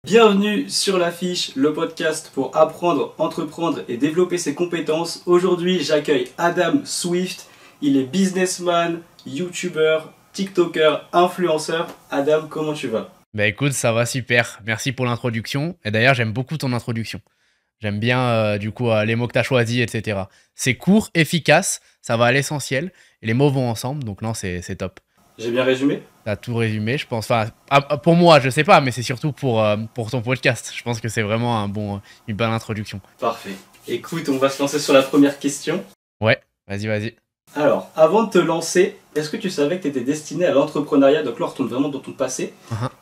Bienvenue sur l'affiche, le podcast pour apprendre, entreprendre et développer ses compétences. Aujourd'hui, j'accueille Adam Swift. Il est businessman, youtubeur, tiktoker, influenceur. Adam, comment tu vas? Bah écoute, ça va super. Merci pour l'introduction. Et d'ailleurs, j'aime beaucoup ton introduction. J'aime bien les mots que tu as choisis, etc. C'est court, efficace, ça va à l'essentiel. Et les mots vont ensemble, donc non, c'est top. J'ai bien résumé? Tu as tout résumé, je pense. Enfin, pour moi, je sais pas, mais c'est surtout pour ton podcast. Je pense que c'est vraiment une bonne introduction. Parfait. Écoute, on va se lancer sur la première question. Ouais, vas-y. Alors, avant de te lancer, est-ce que tu savais que tu étais destiné à l'entrepreneuriat? Donc là, on retourne vraiment dans ton passé.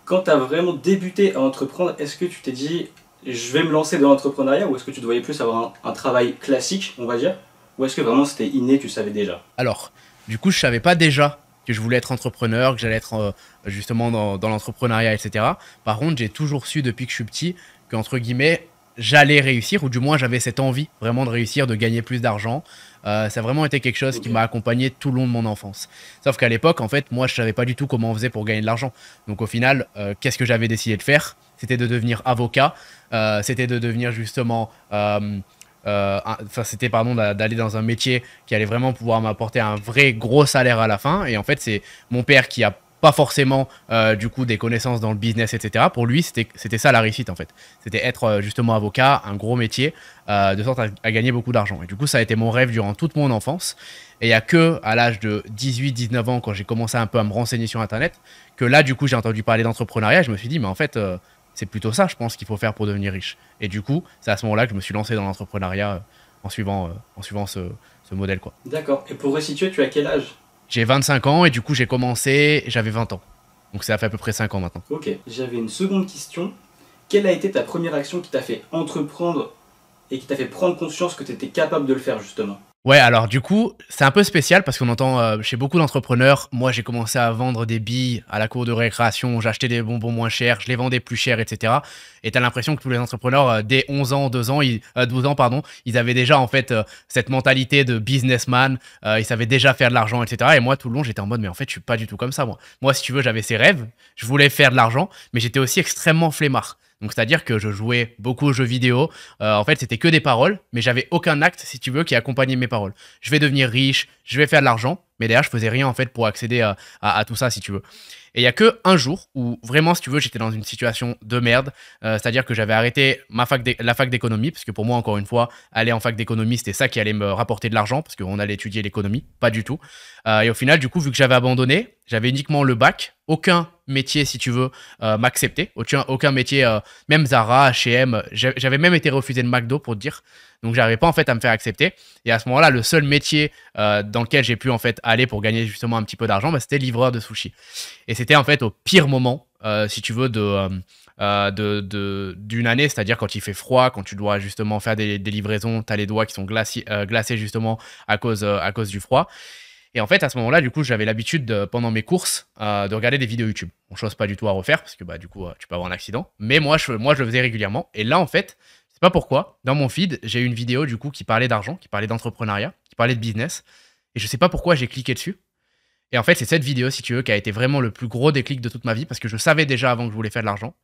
Quand tu as vraiment débuté à entreprendre, est-ce que tu t'es dit, je vais me lancer dans l'entrepreneuriat, ou est-ce que tu te voyais plus avoir un travail classique, on va dire? Ou est-ce que vraiment c'était inné, tu savais déjà? Alors, du coup, je savais pas déjà que je voulais être entrepreneur, que j'allais être justement dans l'entrepreneuriat, etc. Par contre, j'ai toujours su depuis que je suis petit qu'entre guillemets, j'allais réussir, ou du moins j'avais cette envie vraiment de réussir, de gagner plus d'argent. Ça a vraiment été quelque chose qui m'a accompagné tout le long de mon enfance. Sauf qu'à l'époque, en fait, moi, je savais pas du tout comment on faisait pour gagner de l'argent. Donc au final, qu'est-ce que j'avais décidé de faire? C'était de devenir avocat, c'était de devenir justement... c'était d'aller dans un métier qui allait vraiment pouvoir m'apporter un vrai gros salaire à la fin. Et en fait, c'est mon père qui a pas forcément des connaissances dans le business, etc. Pour lui, c'était ça la réussite en fait. C'était être justement avocat, un gros métier, de sorte à gagner beaucoup d'argent. Et du coup, ça a été mon rêve durant toute mon enfance. Et il n'y a que à l'âge de 18-19 ans, quand j'ai commencé un peu à me renseigner sur Internet, que là, du coup, j'ai entendu parler d'entrepreneuriat. Je me suis dit, mais en fait... c'est plutôt ça, je pense, qu'il faut faire pour devenir riche. Et du coup, c'est à ce moment-là que je me suis lancé dans l'entrepreneuriat en suivant ce modèle, quoi. D'accord. Et pour resituer, tu as quel âge? J'ai 25 ans et du coup, j'ai commencé, j'avais 20 ans. Donc ça fait à peu près 5 ans maintenant. Ok. J'avais une seconde question. Quelle a été ta première action qui t'a fait entreprendre et qui t'a fait prendre conscience que tu étais capable de le faire, justement? Ouais, alors du coup, c'est un peu spécial parce qu'on entend chez beaucoup d'entrepreneurs, moi j'ai commencé à vendre des billes à la cour de récréation, j'achetais des bonbons moins chers, je les vendais plus cher, etc. Et t'as l'impression que tous les entrepreneurs, dès 11 ans, 12 ans, pardon, ils avaient déjà en fait cette mentalité de businessman, ils savaient déjà faire de l'argent, etc. Et moi tout le long, j'étais en mode, mais en fait, je suis pas du tout comme ça, moi. Moi, si tu veux, j'avais ces rêves, je voulais faire de l'argent, mais j'étais aussi extrêmement flemmard. Donc, c'est-à-dire que je jouais beaucoup aux jeux vidéo. En fait, c'était que des paroles, mais j'avais aucun acte, si tu veux, qui accompagnait mes paroles. Je vais devenir riche, je vais faire de l'argent, mais derrière, je faisais rien, en fait, pour accéder à tout ça, si tu veux. Et il y a que un jour où, vraiment, si tu veux, j'étais dans une situation de merde. C'est-à-dire que j'avais arrêté la fac d'économie, parce que pour moi, encore une fois, aller en fac d'économie, c'était ça qui allait me rapporter de l'argent, parce qu'on allait étudier l'économie, pas du tout. Et au final, du coup, vu que j'avais abandonné, j'avais uniquement le bac, aucun métier, si tu veux, m'acceptait, aucun métier, même Zara, H&M, j'avais même été refusé de McDo pour te dire, donc j'arrivais pas en fait à me faire accepter. Et à ce moment-là, le seul métier dans lequel j'ai pu en fait aller pour gagner justement un petit peu d'argent, c'était livreur de sushi. Et c'était en fait au pire moment, si tu veux, d'une année, c'est-à-dire quand il fait froid, quand tu dois justement faire des livraisons, tu as les doigts qui sont glacés justement à cause du froid. Et en fait, à ce moment-là, du coup, j'avais l'habitude, pendant mes courses, de regarder des vidéos YouTube. Bon, chose pas du tout à refaire, parce que bah, du coup, tu peux avoir un accident. Mais moi, je le faisais régulièrement. Et là, en fait, je sais pas pourquoi, dans mon feed, j'ai eu une vidéo, du coup, qui parlait d'argent, qui parlait d'entrepreneuriat, qui parlait de business. Et je sais pas pourquoi j'ai cliqué dessus. Et en fait, c'est cette vidéo, si tu veux, qui a été vraiment le plus gros déclic de toute ma vie, parce que je savais déjà avant que je voulais faire de l'argent.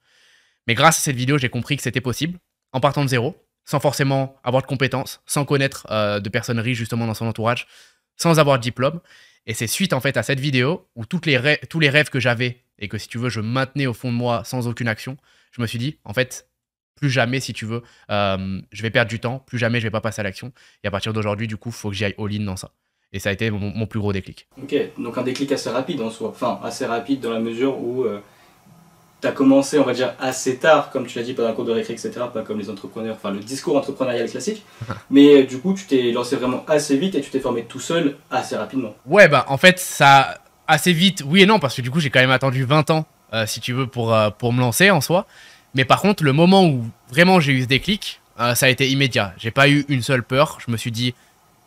Mais grâce à cette vidéo, j'ai compris que c'était possible, en partant de zéro, sans forcément avoir de compétences, sans connaître de personnes riches, justement, dans son entourage, sans avoir de diplôme. Et c'est suite en fait à cette vidéo où tous les rêves que j'avais et que si tu veux je maintenais au fond de moi sans aucune action, je me suis dit en fait plus jamais si tu veux je vais perdre du temps, plus jamais je vais pas passer à l'action. Et à partir d'aujourd'hui du coup il faut que j'y aille all-in dans ça. Et ça a été mon plus gros déclic. Ok, donc un déclic assez rapide en soi, enfin assez rapide dans la mesure où tu as commencé, on va dire, assez tard, comme tu l'as dit, pendant un cours de récré, etc., pas comme les entrepreneurs, enfin le discours entrepreneurial classique, mais du coup, tu t'es lancé vraiment assez vite et tu t'es formé tout seul assez rapidement. Ouais, bah en fait, ça assez vite, oui et non, parce que du coup, j'ai quand même attendu 20 ans, si tu veux, pour me lancer en soi. Mais par contre, le moment où vraiment j'ai eu ce déclic, ça a été immédiat. J'ai pas eu une seule peur, je me suis dit,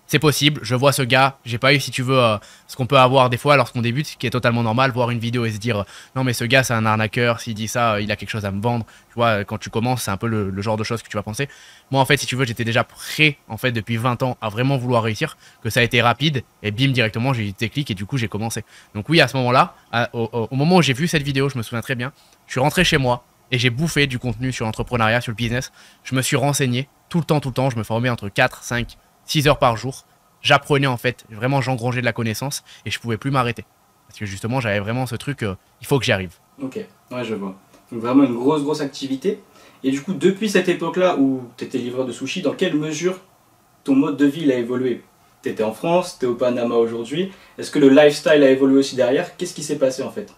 c'est possible, je vois ce gars, j'ai pas eu, si tu veux, ce qu'on peut avoir des fois lorsqu'on débute, ce qui est totalement normal, voir une vidéo et se dire non mais ce gars c'est un arnaqueur, s'il dit ça, il a quelque chose à me vendre. Tu vois, quand tu commences, c'est un peu le genre de choses que tu vas penser. Moi en fait, si tu veux, j'étais déjà prêt en fait depuis 20 ans à vraiment vouloir réussir, que ça a été rapide et bim directement j'ai eu des clics et du coup j'ai commencé. Donc oui, à ce moment-là, au moment où j'ai vu cette vidéo, je me souviens très bien, je suis rentré chez moi, Et j'ai bouffé du contenu sur l'entrepreneuriat, sur le business. Je me suis renseigné tout le temps. Je me formais entre 4, 5, 6 heures par jour. J'apprenais en fait, vraiment j'engrangeais de la connaissance et je pouvais plus m'arrêter. Parce que justement, j'avais vraiment ce truc, il faut que j'y arrive. Ok, ouais, je vois. Donc vraiment une grosse activité. Et du coup, depuis cette époque-là où tu étais livreur de sushi, dans quelle mesure ton mode de vie il a évolué? Tu étais en France, tu es au Panama aujourd'hui. Est-ce que le lifestyle a évolué aussi derrière? Qu'est-ce qui s'est passé en fait?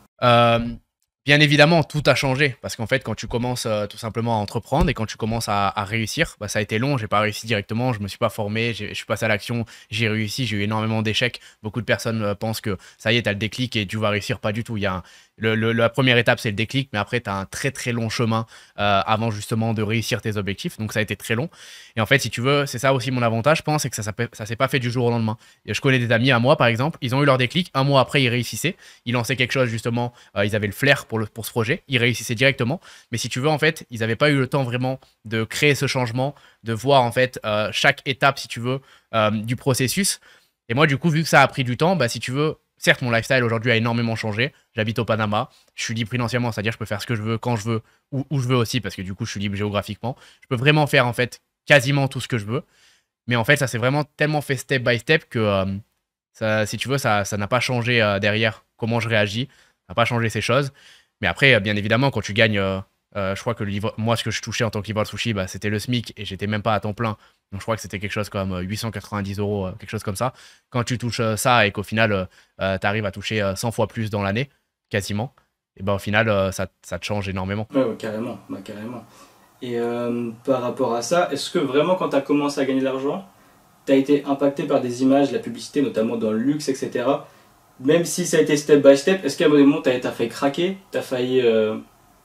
Bien évidemment, tout a changé parce qu'en fait, quand tu commences tout simplement à entreprendre et quand tu commences à réussir, bah, ça a été long. J'ai pas réussi directement, je me suis pas formé, je suis passé à l'action, j'ai réussi, j'ai eu énormément d'échecs. Beaucoup de personnes pensent que ça y est, tu as le déclic et tu vas réussir. Pas du tout. Il y a la première étape, c'est le déclic, mais après, tu as un très long chemin avant justement de réussir tes objectifs. Donc, ça a été très long. Et en fait, si tu veux, c'est ça aussi mon avantage, je pense, c'est que ça s'est pas fait du jour au lendemain. Et je connais des amis à moi, par exemple, ils ont eu leur déclic. Un mois après, ils réussissaient. Ils lançaient quelque chose, justement. Ils avaient le flair pour ce projet. Ils réussissaient directement. Mais si tu veux, en fait, ils n'avaient pas eu le temps vraiment de créer ce changement, de voir, en fait, chaque étape, si tu veux, du processus. Et moi, du coup, vu que ça a pris du temps, bah, si tu veux, certes, mon lifestyle aujourd'hui a énormément changé. J'habite au Panama. Je suis libre financièrement, c'est-à-dire je peux faire ce que je veux, quand je veux, où je veux aussi, parce que du coup, je suis libre géographiquement. Je peux vraiment faire, en fait, quasiment tout ce que je veux. Mais en fait, ça s'est vraiment tellement fait step by step que, si tu veux, ça n'a pas changé derrière comment je réagis. Ça n'a pas changé ces choses. Mais après, bien évidemment, quand tu gagnes, je crois que moi, ce que je touchais en tant que livreur de sushi, bah, c'était le SMIC et j'étais même pas à temps plein. Donc je crois que c'était quelque chose comme 890 euros, quelque chose comme ça. Quand tu touches ça et qu'au final, tu arrives à toucher 100 fois plus dans l'année, quasiment, et ben au final, ça te change énormément. Ouais, carrément, bah, carrément. Et par rapport à ça, est-ce que vraiment quand tu as commencé à gagner de l'argent, tu as été impacté par des images, la publicité, notamment dans le luxe, etc. Même si ça a été step by step, est-ce qu'à un moment tu as failli craquer, tu as failli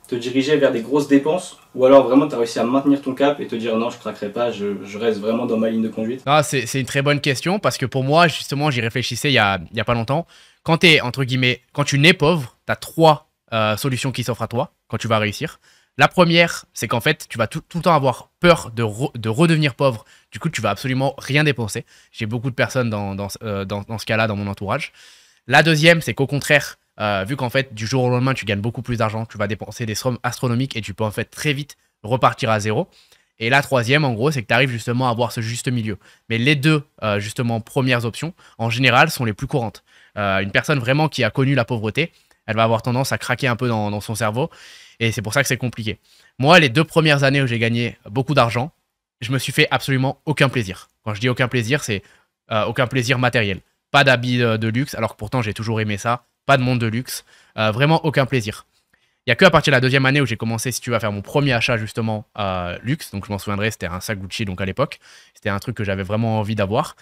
te diriger vers des grosses dépenses, ou alors vraiment tu as réussi à maintenir ton cap et te dire non, je craquerai pas, je reste vraiment dans ma ligne de conduite? Ah, c'est une très bonne question parce que pour moi, justement, j'y réfléchissais il y a pas longtemps. Quand entre guillemets, quand tu nais pauvre, tu as trois solutions qui s'offrent à toi quand tu vas réussir. La première, c'est qu'en fait, tu vas tout le temps avoir peur de redevenir pauvre. Du coup, tu vas absolument rien dépenser. J'ai beaucoup de personnes dans ce cas-là dans mon entourage. La deuxième, c'est qu'au contraire, vu qu'en fait, du jour au lendemain, tu gagnes beaucoup plus d'argent, tu vas dépenser des sommes astronomiques et tu peux en fait très vite repartir à zéro. Et la troisième, en gros, c'est que tu arrives justement à avoir ce juste milieu. Mais les deux, justement, premières options, en général, sont les plus courantes. Une personne vraiment qui a connu la pauvreté, elle va avoir tendance à craquer un peu dans son cerveau. Et c'est pour ça que c'est compliqué. Moi, les 2 premières années où j'ai gagné beaucoup d'argent, je me suis fait absolument aucun plaisir. Quand je dis aucun plaisir, c'est aucun plaisir matériel. Pas d'habits de luxe, alors que pourtant j'ai toujours aimé ça. Pas de monde de luxe. Vraiment aucun plaisir. Il n'y a que à partir de la 2e année où j'ai commencé, si tu veux, à faire mon premier achat justement luxe. Donc je m'en souviendrai, c'était un sac Gucci donc à l'époque. C'était un truc que j'avais vraiment envie d'avoir.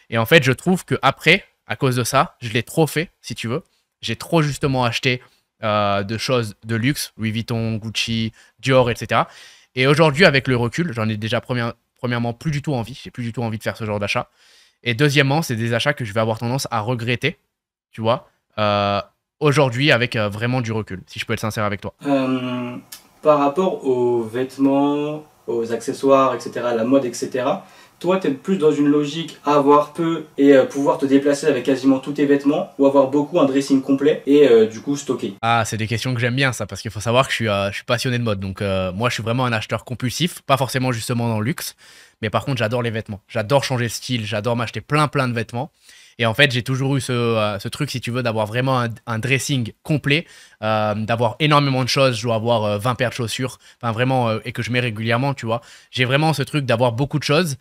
Et en fait, je trouve que après, à cause de ça, je l'ai trop fait, si tu veux. J'ai trop justement acheté de choses de luxe, Louis Vuitton, Gucci, Dior, etc. Et aujourd'hui, avec le recul, j'en ai déjà premièrement plus du tout envie. J'ai plus du tout envie de faire ce genre d'achat. Et deuxièmement, c'est des achats que je vais avoir tendance à regretter, tu vois, aujourd'hui avec vraiment du recul, si je peux être sincère avec toi. Par rapport aux vêtements, aux accessoires, etc., à la mode, etc., toi, tu es plus dans une logique avoir peu et pouvoir te déplacer avec quasiment tous tes vêtements, ou avoir beaucoup, un dressing complet et du coup stocker? Ah, c'est des questions que j'aime bien ça, parce qu'il faut savoir que je suis passionné de mode. Donc moi, je suis vraiment un acheteur compulsif, pas forcément justement dans le luxe, mais par contre, j'adore les vêtements. J'adore changer de style, j'adore m'acheter plein de vêtements. Et en fait, j'ai toujours eu ce truc, si tu veux, d'avoir vraiment un dressing complet, d'avoir énormément de choses. Je dois avoir 20 paires de chaussures, enfin vraiment, et que je mets régulièrement, tu vois. J'ai vraiment ce truc d'avoir beaucoup de choses.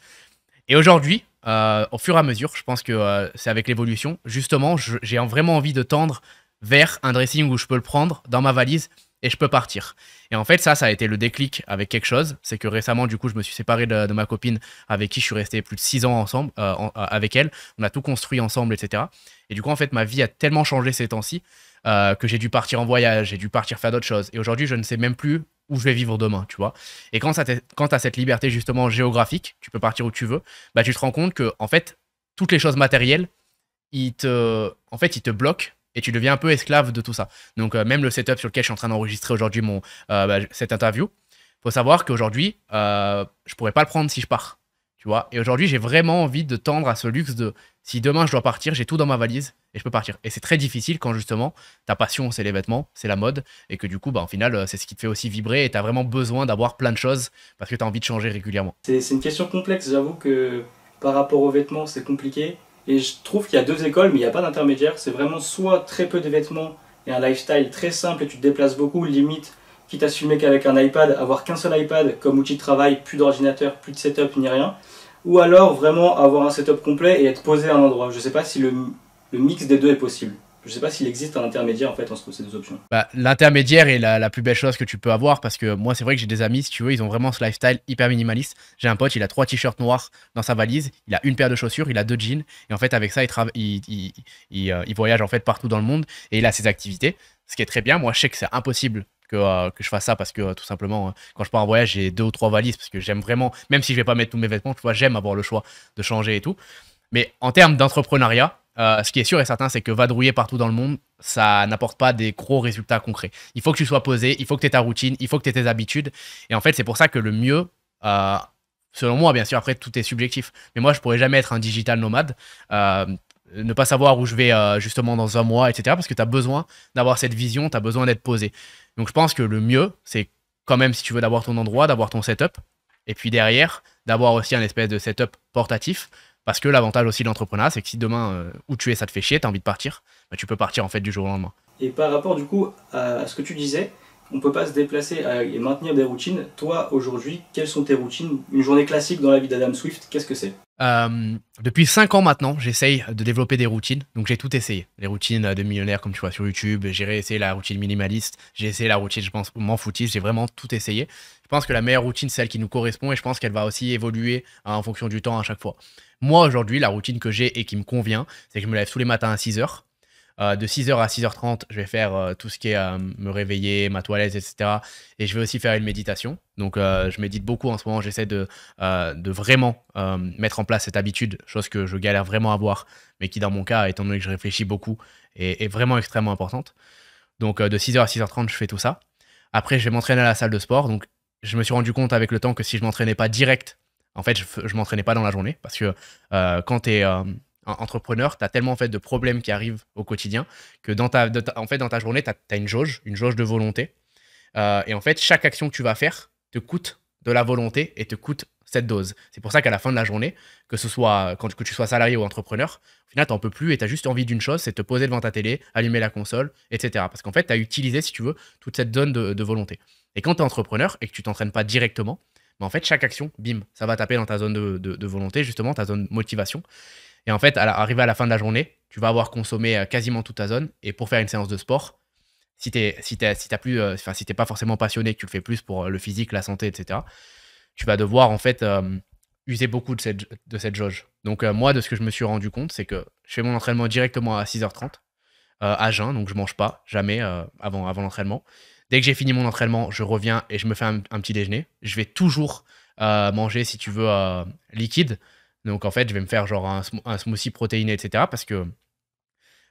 Et aujourd'hui, au fur et à mesure, je pense que c'est avec l'évolution, justement, j'ai vraiment envie de tendre vers un dressing où je peux le prendre dans ma valise et je peux partir. Et en fait, ça a été le déclic avec quelque chose. C'est que récemment, du coup, je me suis séparé de ma copine avec qui je suis resté plus de 6 ans ensemble, avec elle. On a tout construit ensemble, etc. Et du coup, en fait, ma vie a tellement changé ces temps-ci que j'ai dû partir en voyage, j'ai dû partir faire d'autres choses. Et aujourd'hui, je ne sais même plus où je vais vivre demain, tu vois. Et quand tu as cette liberté, justement, géographique, tu peux partir où tu veux, bah, tu te rends compte que, en fait, toutes les choses matérielles, ils te bloquent et tu deviens un peu esclave de tout ça. Donc, même le setup sur lequel je suis en train d'enregistrer aujourd'hui cette interview, il faut savoir qu'aujourd'hui, je pourrais pas le prendre si je pars. Tu tu vois. Et aujourd'hui, j'ai vraiment envie de tendre à ce luxe de si demain je dois partir, j'ai tout dans ma valise et je peux partir. Et c'est très difficile quand justement ta passion, c'est les vêtements, c'est la mode et que du coup, bah, au final, c'est ce qui te fait aussi vibrer et tu as vraiment besoin d'avoir plein de choses parce que tu as envie de changer régulièrement. C'est une question complexe, j'avoue que par rapport aux vêtements, c'est compliqué. Et je trouve qu'il y a deux écoles, mais il n'y a pas d'intermédiaire. C'est vraiment soit très peu de vêtements et un lifestyle très simple et tu te déplaces beaucoup, limite, quitte à se filmer qu'avec un iPad, avoir qu'un seul iPad comme outil de travail, plus d'ordinateur, plus de setup ni rien. Ou alors vraiment avoir un setup complet et être posé à un endroit. Je ne sais pas si le mix des deux est possible. Je ne sais pas s'il existe un intermédiaire en fait entre ces deux options. Bah, l'intermédiaire est la plus belle chose que tu peux avoir parce que moi, c'est vrai que j'ai des amis, si tu veux, ils ont vraiment ce lifestyle hyper minimaliste. J'ai un pote, il a 3 t-shirts noirs dans sa valise, il a une paire de chaussures, il a 2 jeans et en fait, avec ça, il voyage en fait partout dans le monde et il a ses activités, ce qui est très bien. Moi, je sais que c'est impossible que je fasse ça parce que tout simplement, quand je pars en voyage, j'ai 2 ou 3 valises parce que j'aime vraiment, même si je vais pas mettre tous mes vêtements, tu vois, j'aime avoir le choix de changer et tout. Mais en termes d'entrepreneuriat, ce qui est sûr et certain, c'est que vadrouiller partout dans le monde, ça n'apporte pas des gros résultats concrets. Il faut que tu sois posé, il faut que tu aies ta routine, il faut que tu aies tes habitudes. Et en fait, c'est pour ça que le mieux, euh, selon moi, bien sûr, après, tout est subjectif. Mais moi, je pourrais jamais être un digital nomade. euh, ne pas savoir où je vais justement dans un mois, etc. Parce que tu as besoin d'avoir cette vision, tu as besoin d'être posé. Donc je pense que le mieux, c'est quand même, si tu veux, d'avoir ton endroit, d'avoir ton setup. Et puis derrière, d'avoir aussi un espèce de setup portatif. Parce que l'avantage aussi de l'entrepreneuriat, c'est que si demain, où tu es, ça te fait chier, tu as envie de partir, bah, tu peux partir en fait du jour au lendemain. Et par rapport du coup à ce que tu disais, on ne peut pas se déplacer et maintenir des routines. Toi, aujourd'hui, quelles sont tes routines? Une journée classique dans la vie d'Adam Swift, qu'est-ce que c'est? Depuis 5 ans maintenant, j'essaye de développer des routines. Donc j'ai tout essayé. Les routines de millionnaire comme tu vois sur YouTube, j'ai réessayé la routine minimaliste, j'ai essayé la routine, je pense, m'en foutiste, j'ai vraiment tout essayé. Je pense que la meilleure routine, c'est celle qui nous correspond et je pense qu'elle va aussi évoluer en fonction du temps à chaque fois. Moi aujourd'hui, la routine que j'ai et qui me convient, c'est que je me lève tous les matins à 6 heures. De 6 heures à 6h30, je vais faire tout ce qui est me réveiller, ma toilette, etc. Et je vais aussi faire une méditation. Donc, je médite beaucoup en ce moment. J'essaie de vraiment mettre en place cette habitude, chose que je galère vraiment à avoir, mais qui, dans mon cas, étant donné que je réfléchis beaucoup, est vraiment extrêmement importante. Donc, de 6 heures à 6h30, je fais tout ça. Après, je vais m'entraîner à la salle de sport. Donc, je me suis rendu compte avec le temps que si je m'entraînais pas direct, en fait, je m'entraînais pas dans la journée. Parce que quand tu es entrepreneur, tu as tellement en fait, de problèmes qui arrivent au quotidien que en fait, dans ta journée, tu as une jauge de volonté. Et en fait, chaque action que tu vas faire te coûte de la volonté et te coûte cette dose. C'est pour ça qu'à la fin de la journée, que ce soit que tu sois salarié ou entrepreneur, au final, tu n'en peux plus et tu as juste envie d'une chose, c'est de te poser devant ta télé, allumer la console, etc. Parce qu'en fait, tu as utilisé, si tu veux, toute cette zone de volonté. Et quand tu es entrepreneur et que tu t'entraînes pas directement, bah en fait, chaque action, bim, ça va taper dans ta zone de volonté, justement, ta zone motivation. Et en fait, arrivé à la fin de la journée, tu vas avoir consommé quasiment toute ta zone. Et pour faire une séance de sport, si t'es pas forcément passionné, que tu le fais plus pour le physique, la santé, etc., tu vas devoir en fait user beaucoup de cette jauge. Donc moi, de ce que je me suis rendu compte, c'est que je fais mon entraînement directement à 6h30, à jeun, donc je mange pas, jamais avant l'entraînement. Dès que j'ai fini mon entraînement, je reviens et je me fais un petit déjeuner. Je vais toujours manger, si tu veux, liquide. Donc en fait, je vais me faire genre un smoothie protéiné, etc. Parce que,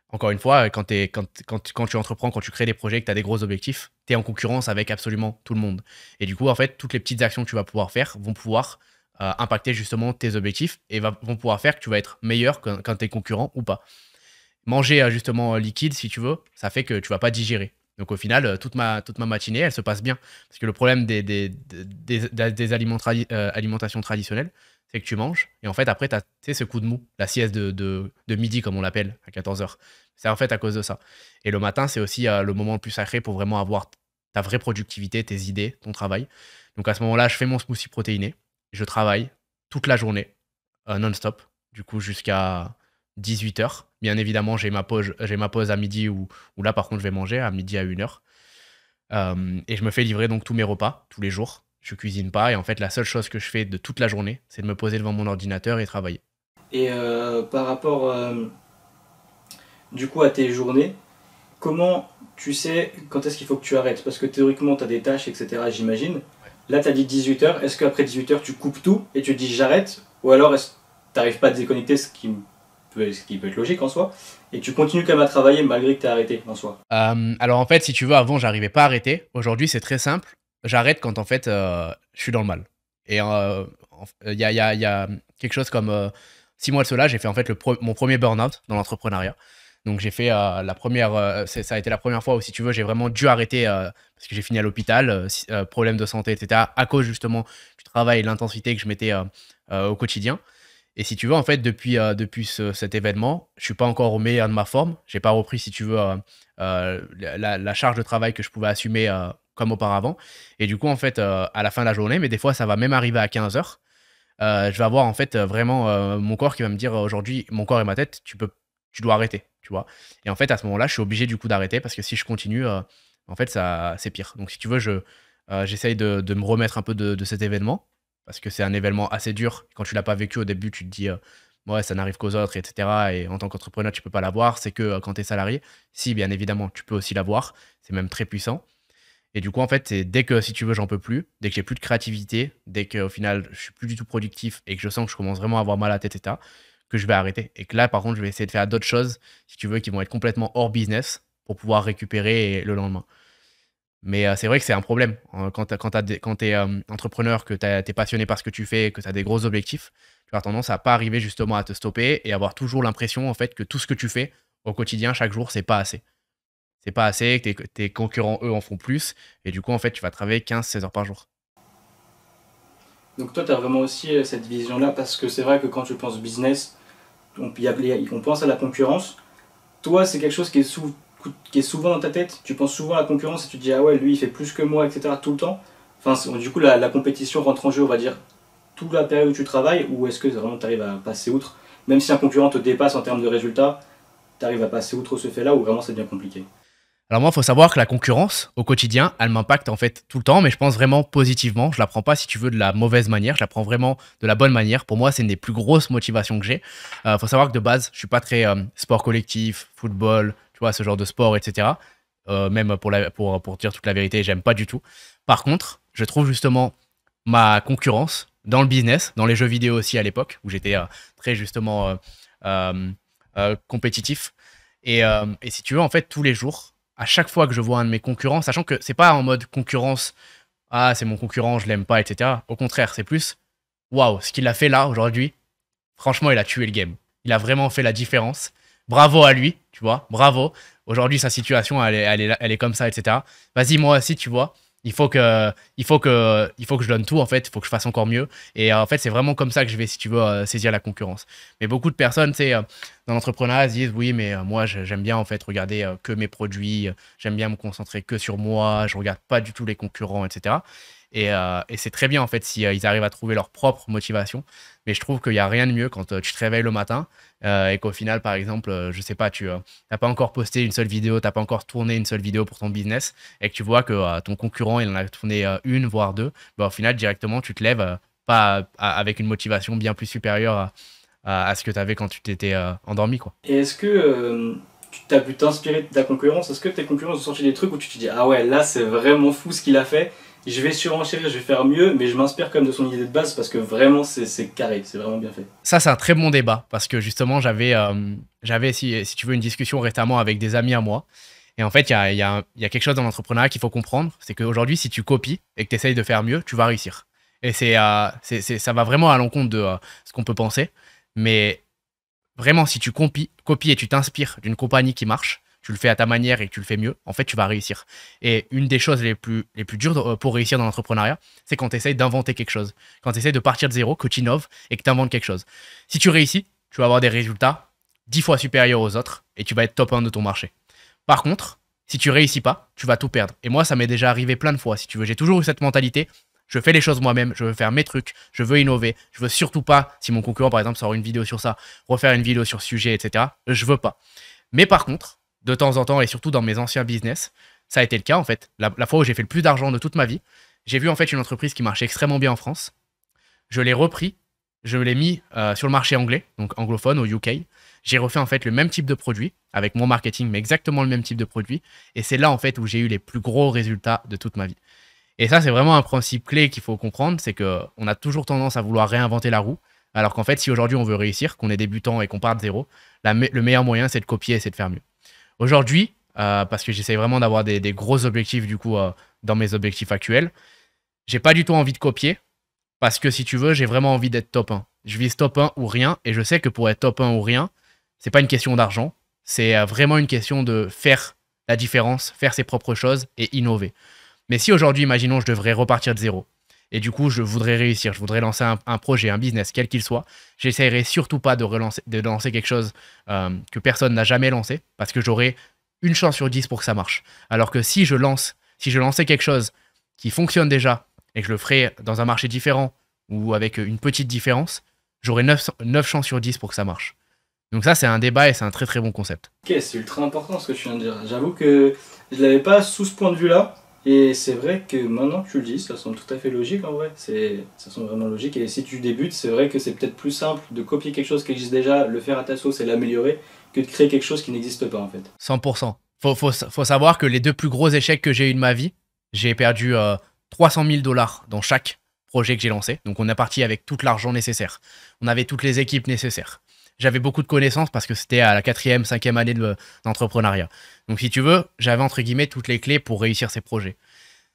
encore une fois, quand tu entreprends, quand tu crées des projets, que tu as des gros objectifs, tu es en concurrence avec absolument tout le monde. Et du coup, en fait, toutes les petites actions que tu vas pouvoir faire vont pouvoir impacter justement tes objectifs et vont pouvoir faire que tu vas être meilleur qu'un tes concurrents ou pas. Manger justement liquide, si tu veux, ça fait que tu vas pas digérer. Donc au final, toute ma matinée, elle se passe bien. Parce que le problème des alimentations traditionnelles, c'est que tu manges, et en fait, après, tu as ce coup de mou, la sieste de midi, comme on l'appelle, à 14 heures. C'est en fait à cause de ça. Et le matin, c'est aussi le moment le plus sacré pour vraiment avoir ta vraie productivité, tes idées, ton travail. Donc à ce moment-là, je fais mon smoothie protéiné, je travaille toute la journée, non-stop, du coup, jusqu'à 18 heures. Bien évidemment, j'ai ma pause à midi où là, par contre, je vais manger à midi à 1 heure. Et je me fais livrer donc tous mes repas, tous les jours. Je cuisine pas et en fait, la seule chose que je fais de toute la journée, c'est de me poser devant mon ordinateur et travailler. Et par rapport du coup à tes journées, comment tu sais quand est-ce qu'il faut que tu arrêtes? Parce que théoriquement, tu as des tâches, etc. J'imagine. Là, tu as dit 18 heures. Est-ce qu'après 18 heures, tu coupes tout et tu te dis j'arrête? Ou alors, est-ce que tu n'arrives pas à te déconnecter, ce qui peut être logique en soi, et tu continues quand même à travailler malgré que tu as arrêté en soi? Alors en fait, si tu veux, avant, j'arrivais pas à arrêter. Aujourd'hui, c'est très simple. J'arrête quand en fait, je suis dans le mal. Et il y a quelque chose comme 6 mois de cela, j'ai fait en fait mon premier burn-out dans l'entrepreneuriat. Donc j'ai fait la première, ça a été la première fois où, si tu veux, j'ai vraiment dû arrêter parce que j'ai fini à l'hôpital, problème de santé, etc. à cause justement du travail et de l'intensité que je mettais au quotidien. Et si tu veux, en fait, depuis cet événement, je suis pas encore au meilleur de ma forme. J'ai pas repris, si tu veux, la charge de travail que je pouvais assumer comme auparavant. Et du coup, en fait, à la fin de la journée, mais des fois, ça va même arriver à 15 heures, je vais avoir en fait vraiment mon corps qui va me dire aujourd'hui, mon corps et ma tête, tu dois arrêter, tu vois. Et en fait, à ce moment-là, je suis obligé du coup d'arrêter parce que si je continue, en fait, c'est pire. Donc, si tu veux, j'essaye de me remettre un peu de cet événement parce que c'est un événement assez dur. Quand tu l'as pas vécu au début, tu te dis, ouais, ça n'arrive qu'aux autres, etc. Et en tant qu'entrepreneur, tu peux pas l'avoir. C'est que quand tu es salarié, si, bien évidemment, tu peux aussi l'avoir. C'est même très puissant. Et du coup, en fait, c'est dès que, si tu veux, j'en peux plus, dès que j'ai plus de créativité, dès qu'au final, je suis plus du tout productif et que je sens que je commence vraiment à avoir mal à la tête, etc., que je vais arrêter. Et que là, par contre, je vais essayer de faire d'autres choses, si tu veux, qui vont être complètement hors business pour pouvoir récupérer le lendemain. Mais c'est vrai que c'est un problème. Quand tu es entrepreneur, que tu es passionné par ce que tu fais, que tu as des gros objectifs, tu as tendance à pas arriver justement à te stopper et avoir toujours l'impression en fait que tout ce que tu fais au quotidien, chaque jour, c'est pas assez. C'est pas assez, que tes concurrents, eux, en font plus. Et du coup, en fait, tu vas travailler 15-16 heures par jour. Donc toi, tu as vraiment aussi cette vision-là, parce que c'est vrai que quand tu penses business, on pense à la concurrence. Toi, c'est quelque chose qui est souvent dans ta tête. Tu penses souvent à la concurrence et tu te dis, ah ouais, lui, il fait plus que moi, etc. tout le temps. Enfin, du coup, la compétition rentre en jeu, on va dire, toute la période où tu travailles, ou est-ce que vraiment tu arrives à passer outre? Même si un concurrent te dépasse en termes de résultats, tu arrives à passer outre ce fait-là, ou vraiment c'est bien compliqué? Alors moi, il faut savoir que la concurrence, au quotidien, elle m'impacte en fait tout le temps, mais je pense vraiment positivement. Je la prends pas, si tu veux, de la mauvaise manière, je la prends vraiment de la bonne manière. Pour moi, c'est une des plus grosses motivations que j'ai. Faut savoir que de base, je suis pas très sport collectif, football, tu vois, ce genre de sport, etc. Même pour dire toute la vérité, j'aime pas du tout. Par contre, je trouve justement ma concurrence dans le business, dans les jeux vidéo aussi à l'époque, où j'étais très justement euh, compétitif. Et si tu veux, en fait, tous les jours, à chaque fois que je vois un de mes concurrents, sachant que c'est pas en mode concurrence, ah, c'est mon concurrent, je l'aime pas, etc. Au contraire, c'est plus, waouh, ce qu'il a fait là aujourd'hui, franchement, il a tué le game. Il a vraiment fait la différence. Bravo à lui, tu vois, bravo. Aujourd'hui, sa situation, elle est comme ça, etc. Vas-y, moi aussi, tu vois. Il faut que je donne tout, en fait. Il faut que je fasse encore mieux. Et en fait, c'est vraiment comme ça que je vais, si tu veux, saisir la concurrence. Mais beaucoup de personnes, tu sais, dans l'entrepreneuriat, se disent, oui, mais moi, j'aime bien, en fait, regarder que mes produits. J'aime bien me concentrer que sur moi. Je regarde pas du tout les concurrents, etc. Et c'est très bien, en fait, si ils arrivent à trouver leur propre motivation. Mais je trouve qu'il n'y a rien de mieux quand tu te réveilles le matin et qu'au final, par exemple, je sais pas, tu n'as pas encore posté une seule vidéo, tu n'as pas encore tourné une seule vidéo pour ton business et que tu vois que ton concurrent, il en a tourné une, voire deux, bah, au final, directement, tu te lèves pas avec une motivation bien plus supérieure à ce que tu avais quand tu t'étais endormi, quoi. Et est-ce que tu as pu t'inspirer de ta concurrence? Est-ce que tes concurrents ont sorti des trucs où tu te dis, ah ouais, là c'est vraiment fou ce qu'il a fait, je vais surenchérir, je vais faire mieux, mais je m'inspire quand même de son idée de base parce que vraiment c'est carré, c'est vraiment bien fait. Ça, c'est un très bon débat parce que justement, j'avais si tu veux, une discussion récemment avec des amis à moi. Et en fait, il y a quelque chose dans l'entrepreneuriat qu'il faut comprendre, c'est qu'aujourd'hui, si tu copies et que tu essayes de faire mieux, tu vas réussir. Et ça va vraiment à l'encontre de ce qu'on peut penser. Mais vraiment, si tu copies et tu t'inspires d'une compagnie qui marche, tu le fais à ta manière et que tu le fais mieux, en fait, tu vas réussir. Et une des choses les plus dures pour réussir dans l'entrepreneuriat, c'est quand tu essayes d'inventer quelque chose. Quand tu essayes de partir de zéro, que tu innoves et que tu inventes quelque chose. Si tu réussis, tu vas avoir des résultats 10 fois supérieurs aux autres et tu vas être top 1 de ton marché. Par contre, si tu réussis pas, tu vas tout perdre. Et moi, ça m'est déjà arrivé plein de fois, si tu veux. J'ai toujours eu cette mentalité. Je fais les choses moi-même, je veux faire mes trucs, je veux innover. Je veux surtout pas, si mon concurrent, par exemple, sort une vidéo sur ça, refaire une vidéo sur ce sujet, etc. Je veux pas. Mais par contre, de temps en temps, et surtout dans mes anciens business, ça a été le cas, en fait. La fois où j'ai fait le plus d'argent de toute ma vie, j'ai vu, en fait, une entreprise qui marchait extrêmement bien en France. Je l'ai repris, je l'ai mis sur le marché anglais, donc anglophone, au UK. J'ai refait, en fait, le même type de produit, avec mon marketing, mais exactement le même type de produit. Et c'est là, en fait, où j'ai eu les plus gros résultats de toute ma vie. Et ça, c'est vraiment un principe clé qu'il faut comprendre, c'est qu'on a toujours tendance à vouloir réinventer la roue, alors qu'en fait, si aujourd'hui on veut réussir, qu'on est débutant et qu'on part de zéro, le meilleur moyen, c'est de copier et c'est de faire mieux. Aujourd'hui, parce que j'essaie vraiment d'avoir des gros objectifs du coup dans mes objectifs actuels, j'ai pas du tout envie de copier, Parce que si tu veux, j'ai vraiment envie d'être top 1. Je vise top 1 ou rien, et je sais que pour être top 1 ou rien, c'est pas une question d'argent, c'est vraiment une question de faire la différence, faire ses propres choses et innover. Mais si aujourd'hui, imaginons, je devrais repartir de zéro, et du coup, je voudrais réussir, je voudrais lancer un projet, un business, quel qu'il soit, j'essaierai surtout pas de lancer quelque chose que personne n'a jamais lancé, parce que j'aurai une chance sur 10 pour que ça marche. Alors que si je lançais quelque chose qui fonctionne déjà, et que je le ferais dans un marché différent, ou avec une petite différence, j'aurai 9 chances sur 10 pour que ça marche. Donc ça, c'est un débat et c'est un très très bon concept. Ok, c'est ultra important ce que tu viens de dire. J'avoue que je l'avais pas sous ce point de vue-là. Et c'est vrai que maintenant que tu le dis, ça semble tout à fait logique en vrai. Ça semble vraiment logique. Et si tu débutes, c'est vrai que c'est peut-être plus simple de copier quelque chose qui existe déjà, le faire à ta sauce et l'améliorer, que de créer quelque chose qui n'existe pas en fait. 100%. Faut savoir que les 2 plus gros échecs que j'ai eu de ma vie, j'ai perdu 300 000 $ dans chaque projet que j'ai lancé. Donc on est parti avec tout l'argent nécessaire. On avait toutes les équipes nécessaires. J'avais beaucoup de connaissances parce que c'était à la 4e, 5e année d'entrepreneuriat. Donc si tu veux, j'avais entre guillemets toutes les clés pour réussir ces projets.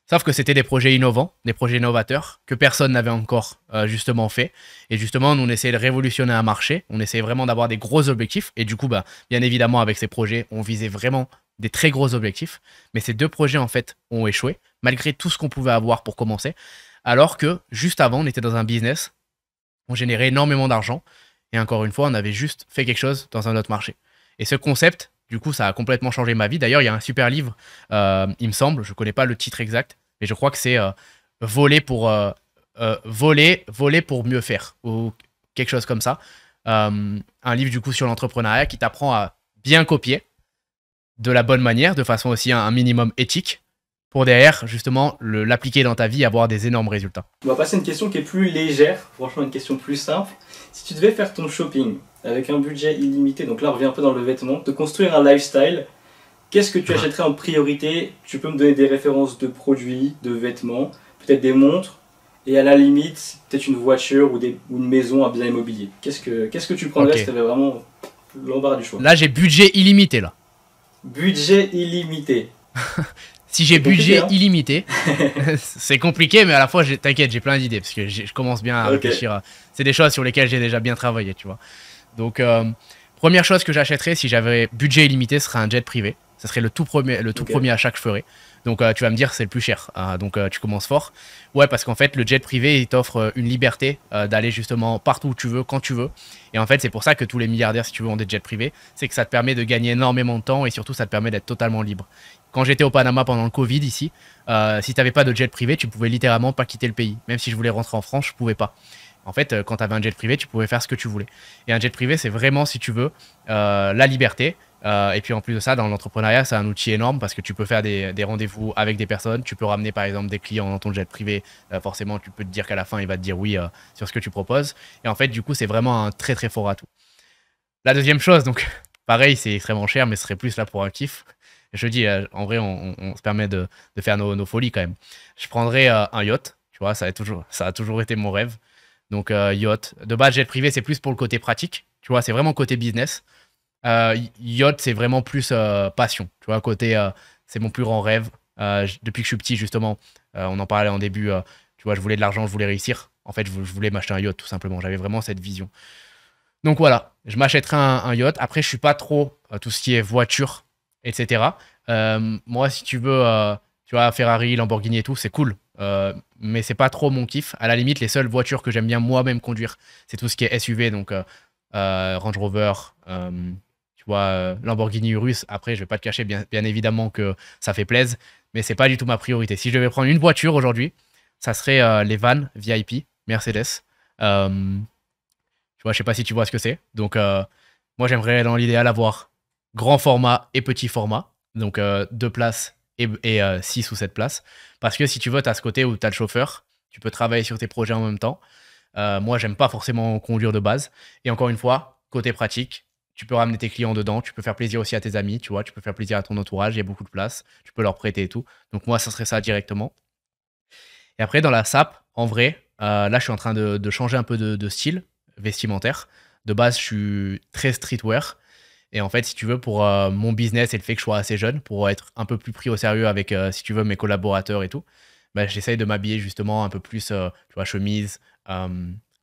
Sauf que c'était des projets innovants, des projets innovateurs que personne n'avait encore justement fait. Et justement, nous, on essayait de révolutionner un marché. On essayait vraiment d'avoir des gros objectifs. Et du coup, bah, bien évidemment, avec ces projets, on visait vraiment des très gros objectifs. Mais ces 2 projets, en fait, ont échoué, malgré tout ce qu'on pouvait avoir pour commencer. Alors que juste avant, on était dans un business, on générait énormément d'argent. Et encore une fois, on avait juste fait quelque chose dans un autre marché. Et ce concept, du coup, ça a complètement changé ma vie. D'ailleurs, il y a un super livre, il me semble, je ne connais pas le titre exact, mais je crois que c'est voler pour mieux faire, ou quelque chose comme ça. Un livre, du coup, sur l'entrepreneuriat qui t'apprend à bien copier de la bonne manière, de façon aussi un minimum éthique, pour derrière, justement, l'appliquer dans ta vie et avoir des énormes résultats. On va passer à une question qui est plus légère, franchement une question plus simple. Si tu devais faire ton shopping avec un budget illimité, donc là on revient un peu dans le vêtement, te construire un lifestyle, qu'est-ce que tu achèterais en priorité? Tu peux me donner des références de produits, de vêtements, peut-être des montres, et à la limite, peut-être une voiture ou une maison, un bien immobilier. Qu'est-ce que tu prendrais si tu avais vraiment l'embarras du choix? Là, j'ai budget illimité, là. Budget illimité. Si j'ai budget illimité, c'est compliqué, mais à la fois, t'inquiète, j'ai plein d'idées, parce que je commence bien à réfléchir. C'est des choses sur lesquelles j'ai déjà bien travaillé, tu vois. Donc, première chose que j'achèterais si j'avais budget illimité, ce serait un jet privé. Ce serait le tout premier achat que je ferais. Donc, tu vas me dire, c'est le plus cher. Donc, tu commences fort. Ouais, parce qu'en fait, le jet privé, il t'offre une liberté d'aller justement partout où tu veux, quand tu veux. Et en fait, c'est pour ça que tous les milliardaires, si tu veux, ont des jets privés. C'est que ça te permet de gagner énormément de temps et surtout, ça te permet d'être totalement libre. Quand j'étais au Panama pendant le Covid ici, si tu n'avais pas de jet privé, tu pouvais littéralement pas quitter le pays. Même si je voulais rentrer en France, je pouvais pas. En fait, quand tu avais un jet privé, tu pouvais faire ce que tu voulais. Et un jet privé, c'est vraiment, si tu veux, la liberté. Et puis en plus de ça, dans l'entrepreneuriat, c'est un outil énorme parce que tu peux faire des rendez-vous avec des personnes. Tu peux ramener par exemple des clients dans ton jet privé. Forcément, tu peux te dire qu'à la fin, il va te dire oui sur ce que tu proposes. Et en fait, du coup, c'est vraiment un très très fort atout. La deuxième chose, donc pareil, c'est extrêmement cher, mais ce serait plus là pour un kiff. Je dis, en vrai, on se permet de faire nos folies quand même. Je prendrais un yacht, tu vois, ça a toujours été mon rêve. Donc, yacht. De base, jet privé, c'est plus pour le côté pratique. Tu vois, c'est vraiment côté business. Yacht, c'est vraiment plus passion. Tu vois, côté, c'est mon plus grand rêve. Depuis que je suis petit, justement, on en parlait en début. Tu vois, je voulais de l'argent, je voulais réussir. En fait, je voulais m'acheter un yacht, tout simplement. J'avais vraiment cette vision. Donc voilà, je m'achèterai un yacht. Après, je suis pas trop tout ce qui est voiture, etc. Moi, si tu veux, tu vois, Ferrari, Lamborghini et tout, c'est cool. Mais c'est pas trop mon kiff. À la limite, les seules voitures que j'aime bien moi-même conduire, c'est tout ce qui est SUV, donc Range Rover, tu vois, Lamborghini Urus. Après, je vais pas te cacher, bien évidemment que ça fait plaisir, mais c'est pas du tout ma priorité. Si je devais prendre une voiture aujourd'hui, ça serait les vannes VIP Mercedes. Tu vois, je sais pas si tu vois ce que c'est. Donc, moi, j'aimerais dans l'idéal avoir grand format et petit format. Donc, 2 places et 6 ou 7 places. Parce que si tu veux, tu as ce côté où tu as le chauffeur. Tu peux travailler sur tes projets en même temps. Moi, j'aime pas forcément conduire de base. Et encore une fois, côté pratique, tu peux ramener tes clients dedans. Tu peux faire plaisir aussi à tes amis. Tu vois, tu peux faire plaisir à ton entourage. Il y a beaucoup de place. Tu peux leur prêter et tout. Donc, moi, ça serait ça directement. Et après, dans la SAP, en vrai, là, je suis en train de changer un peu de style vestimentaire. De base, je suis très streetwear. Et en fait, si tu veux, pour mon business et le fait que je sois assez jeune, pour être un peu plus pris au sérieux avec, si tu veux, mes collaborateurs et tout, bah, j'essaye de m'habiller justement un peu plus, tu vois, chemise,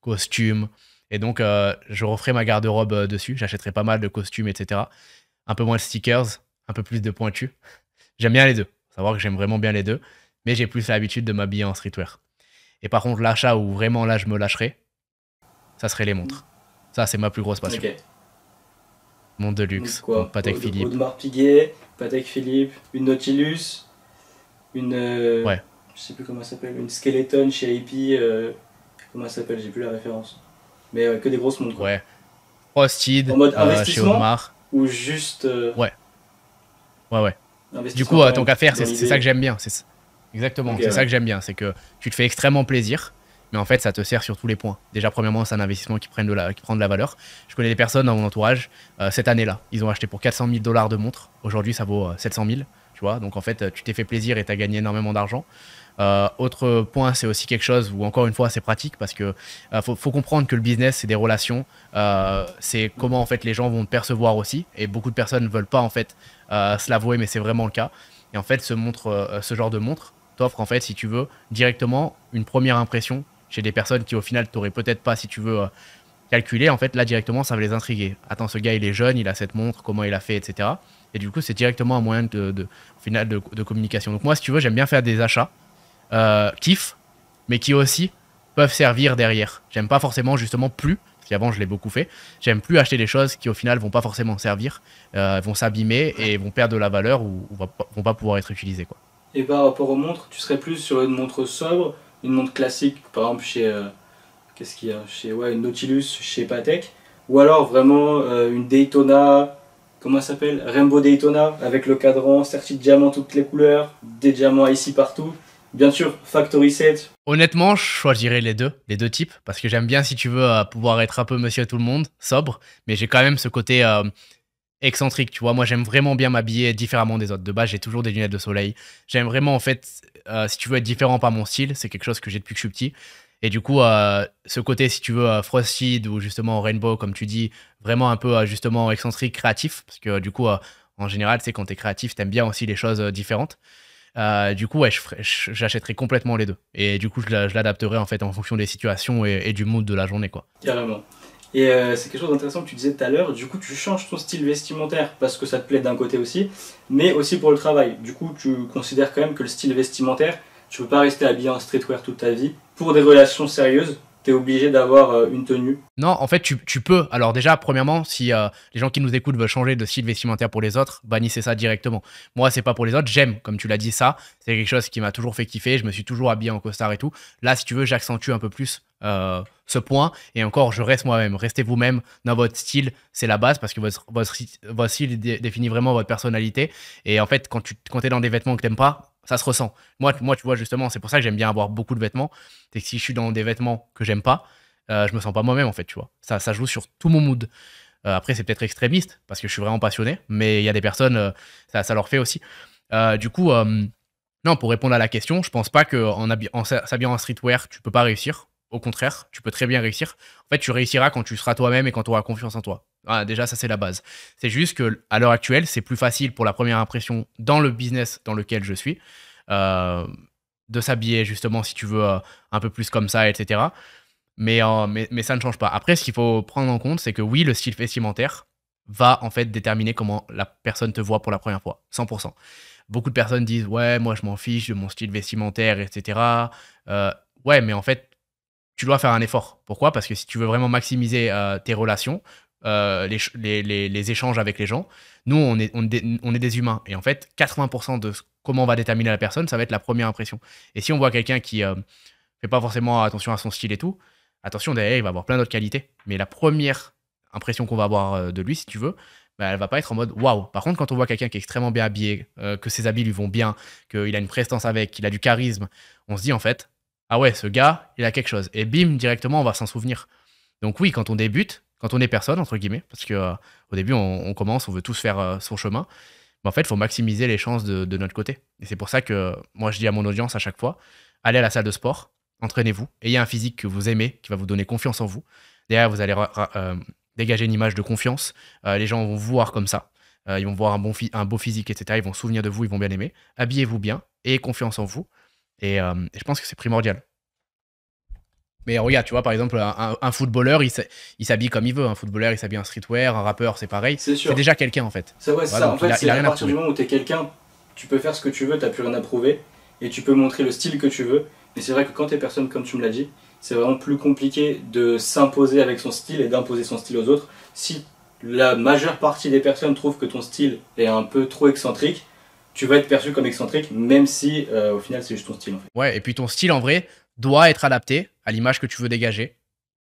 costume. Et donc, je referai ma garde-robe dessus. J'achèterai pas mal de costumes, etc. Un peu moins de stickers, un peu plus de pointus. J'aime bien les deux. Faut savoir que j'aime vraiment bien les deux. Mais j'ai plus l'habitude de m'habiller en streetwear. Et par contre, l'achat où vraiment là, je me lâcherai, ça serait les montres. Ça, c'est ma plus grosse passion. Ok. Montre de Donc luxe, montre quoi? Patek Philippe. Audemars Piguet, Patek Philippe, une Nautilus, une. Ouais, Je sais plus comment elle s'appelle, une Skeleton chez AP. Comment elle s'appelle? J'ai plus la référence. Mais que des grosses montres quoi. ouais. Frosted, En mode chez investissement Audemars. ou juste Ouais, ouais, ouais. Du investissement coup, quand tant même qu'à faire, dans c'est ça l'idée. que j'aime bien. Exactement, Ok, c'est ça ouais. que j'aime bien. C'est que tu te fais extrêmement plaisir, mais en fait, ça te sert sur tous les points. Déjà, premièrement, c'est un investissement qui prend de la valeur. Je connais des personnes dans mon entourage, cette année-là, ils ont acheté pour 400 000 $ de montres. Aujourd'hui, ça vaut 700 000, tu vois. Donc, en fait, tu t'es fait plaisir et tu as gagné énormément d'argent. Autre point, c'est aussi quelque chose où, encore une fois, c'est pratique parce que faut comprendre que le business, c'est des relations. C'est comment, en fait, les gens vont te percevoir aussi. Et beaucoup de personnes ne veulent pas, en fait, se l'avouer, mais c'est vraiment le cas. Et en fait, ce genre de montre t'offre, en fait, si tu veux, directement une première impression chez des personnes qui, au final, t'auraient peut-être pas, si tu veux, calculer. En fait, là, directement, ça va les intriguer. Attends, ce gars, il est jeune, il a cette montre, comment il a fait, etc. Et du coup, c'est directement un moyen au final, de communication. Donc, moi, si tu veux, j'aime bien faire des achats kiff, mais qui aussi peuvent servir derrière. J'aime pas forcément justement plus, parce qu'avant je l'ai beaucoup fait, j'aime plus acheter des choses qui au final vont pas forcément servir, vont s'abîmer et vont perdre de la valeur ou vont pas pouvoir être utilisées, quoi. Et par rapport aux montres, tu serais plus sur une montre sobre, une montre classique, par exemple chez. Qu'est-ce qu'il y a? Chez ouais, une Nautilus, chez Patek. Ou alors vraiment une Daytona. Comment ça s'appelle? Rainbow Daytona, avec le cadran, serti de diamants toutes les couleurs, des diamants ici partout. Bien sûr, Factory Set. Honnêtement, je choisirais les deux types, parce que j'aime bien, si tu veux, pouvoir être un peu monsieur tout le monde, sobre, mais j'ai quand même ce côté excentrique, tu vois. Moi, j'aime vraiment bien m'habiller différemment des autres. De base, j'ai toujours des lunettes de soleil. J'aime vraiment, en fait, si tu veux être différent par mon style, c'est quelque chose que j'ai depuis que je suis petit. Et du coup, ce côté, si tu veux, frosted ou justement rainbow, comme tu dis, vraiment un peu justement excentrique, créatif, parce que du coup, en général, tu sais, quand t'es créatif, t'aimes bien aussi les choses différentes. Du coup, ouais, j'achèterai complètement les deux. Et du coup, je l'adapterai en fait en fonction des situations et du mood de la journée, quoi. Carrément. Et c'est quelque chose d'intéressant que tu disais tout à l'heure. Du coup, tu changes ton style vestimentaire parce que ça te plaît d'un côté aussi, mais aussi pour le travail. Du coup, tu considères quand même que le style vestimentaire, tu peux pas rester habillé en streetwear toute ta vie. Pour des relations sérieuses, tu es obligé d'avoir une tenue. Non, en fait, tu peux. Alors déjà, premièrement, si les gens qui nous écoutent veulent changer de style vestimentaire pour les autres, bannissez ça directement. Moi, c'est pas pour les autres. J'aime, comme tu l'as dit, ça. C'est quelque chose qui m'a toujours fait kiffer. Je me suis toujours habillé en costard et tout. Là, si tu veux, j'accentue un peu plus ce point. Et encore, je reste moi-même. Restez vous-même dans votre style. C'est la base parce que votre style définit vraiment votre personnalité. Et en fait, quand es dans des vêtements que t'aimes pas, ça se ressent. Moi, tu vois, justement, c'est pour ça que j'aime bien avoir beaucoup de vêtements. C'est que si je suis dans des vêtements que j'aime pas, je me sens pas moi-même en fait, tu vois. Ça joue sur tout mon mood. Après, c'est peut-être extrémiste parce que je suis vraiment passionné, mais il y a des personnes, ça leur fait aussi. Du coup, non, pour répondre à la question, je pense pas qu'en s'habillant en streetwear, tu peux pas réussir. Au contraire, tu peux très bien réussir. En fait, tu réussiras quand tu seras toi-même et quand tu auras confiance en toi. Ah, déjà, ça, c'est la base. C'est juste que à l'heure actuelle, c'est plus facile pour la première impression dans le business dans lequel je suis, euh, de s'habiller justement, si tu veux, un peu plus comme ça, etc. Mais ça ne change pas. Après, ce qu'il faut prendre en compte, c'est que oui, le style vestimentaire va en fait déterminer comment la personne te voit pour la première fois, 100%. Beaucoup de personnes disent ouais, moi je m'en fiche de mon style vestimentaire, etc. Ouais, mais en fait, tu dois faire un effort. Pourquoi? Parce que si tu veux vraiment maximiser tes relations, les échanges avec les gens, nous, on est des humains. Et en fait, 80% de comment on va déterminer la personne, ça va être la première impression. Et si on voit quelqu'un qui fait pas forcément attention à son style et tout, attention, derrière, il va avoir plein d'autres qualités. Mais la première impression qu'on va avoir de lui, si tu veux, bah, elle va pas être en mode waouh. Par contre, quand on voit quelqu'un qui est extrêmement bien habillé, que ses habits lui vont bien, qu'il a une prestance avec, qu'il a du charisme, on se dit en fait, ah ouais, ce gars, il a quelque chose. Et bim, directement, on va s'en souvenir. Donc oui, quand on débute, quand on est personne, entre guillemets, parce que au début, on commence, on veut tous faire son chemin, mais en fait, il faut maximiser les chances de notre côté. Et c'est pour ça que moi, je dis à mon audience à chaque fois, allez à la salle de sport, entraînez-vous, ayez un physique que vous aimez, qui va vous donner confiance en vous. Derrière, vous allez dégager une image de confiance. Les gens vont vous voir comme ça. Ils vont voir un beau physique, etc. Ils vont se souvenir de vous, ils vont bien aimer. Habillez-vous bien, ayez confiance en vous. Et je pense que c'est primordial. Mais regarde, tu vois, par exemple, un footballeur, il s'habille comme il veut. Un footballeur, il s'habille en streetwear. Un rappeur, c'est pareil. C'est sûr. C'est déjà quelqu'un, en fait. C'est vrai, c'est ça. En fait, c'est il a à rien à partir du prouver. moment où tu es quelqu'un, tu peux faire ce que tu veux, tu n'as plus rien à prouver, et tu peux montrer le style que tu veux. Mais c'est vrai que quand tu es personne, comme tu me l'as dit, c'est vraiment plus compliqué de s'imposer avec son style et d'imposer son style aux autres. Si la majeure partie des personnes trouvent que ton style est un peu trop excentrique, tu vas être perçu comme excentrique, même si au final c'est juste ton style en fait. Ouais, et puis ton style, en vrai, doit être adapté à l'image que tu veux dégager.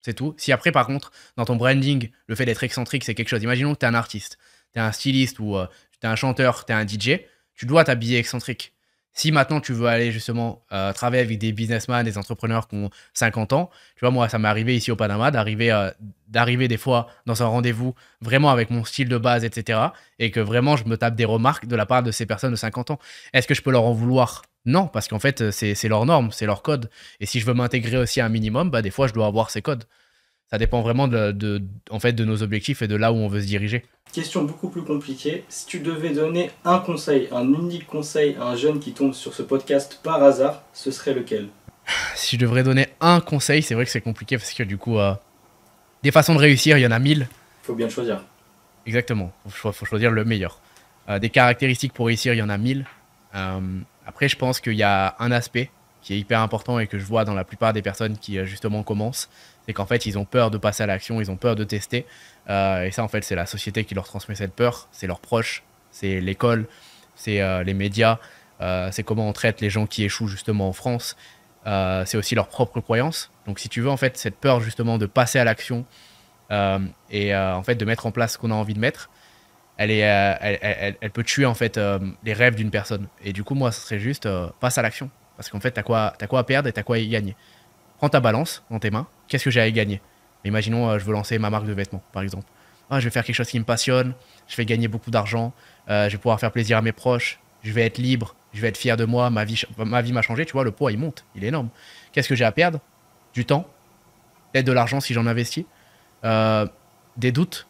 C'est tout. Si après, par contre, dans ton branding, le fait d'être excentrique, c'est quelque chose. Imaginons que tu es un artiste, tu es un styliste ou tu es un chanteur, tu es un DJ, tu dois t'habiller excentrique. Si maintenant tu veux aller justement travailler avec des businessmen, des entrepreneurs qui ont 50 ans, tu vois, moi, ça m'est arrivé ici au Panama d'arriver des fois dans un rendez-vous vraiment avec mon style de base, etc. Et que vraiment je me tape des remarques de la part de ces personnes de 50 ans. Est-ce que je peux leur en vouloir? Non, parce qu'en fait, c'est leur norme, c'est leur code. Et si je veux m'intégrer aussi à un minimum, bah, des fois, je dois avoir ces codes. Ça dépend vraiment en fait, de nos objectifs et de là où on veut se diriger. Question beaucoup plus compliquée. Si tu devais donner un conseil, un unique conseil à un jeune qui tombe sur ce podcast par hasard, ce serait lequel? Si je devrais donner un conseil, c'est vrai que c'est compliqué parce que du coup, des façons de réussir, il y en a 1000. Faut bien le choisir. Exactement, faut choisir le meilleur. Des caractéristiques pour réussir, il y en a 1000. Après, je pense qu'il y a un aspect qui est hyper important et que je vois dans la plupart des personnes qui justement commencent, c'est qu'en fait, ils ont peur de passer à l'action, ils ont peur de tester. Et ça, en fait, c'est la société qui leur transmet cette peur, c'est leurs proches, c'est l'école, c'est les médias, c'est comment on traite les gens qui échouent justement en France. C'est aussi leurs propres croyances. Donc, si tu veux, en fait, cette peur justement de passer à l'action et en fait de mettre en place ce qu'on a envie de mettre, elle peut tuer en fait les rêves d'une personne. Et du coup, moi, ce serait juste passe à l'action. Parce qu'en fait, t'as quoi à perdre et t'as quoi à y gagner. Prends ta balance dans tes mains. Qu'est-ce que j'ai à y gagner? Imaginons, je veux lancer ma marque de vêtements, par exemple. Ah, je vais faire quelque chose qui me passionne. Je vais gagner beaucoup d'argent. Je vais pouvoir faire plaisir à mes proches. Je vais être libre. Je vais être fier de moi. Ma vie m'a changé. Tu vois, le poids, il monte. Il est énorme. Qu'est-ce que j'ai à perdre? Du temps. Peut-être de l'argent si j'en investis. Des doutes.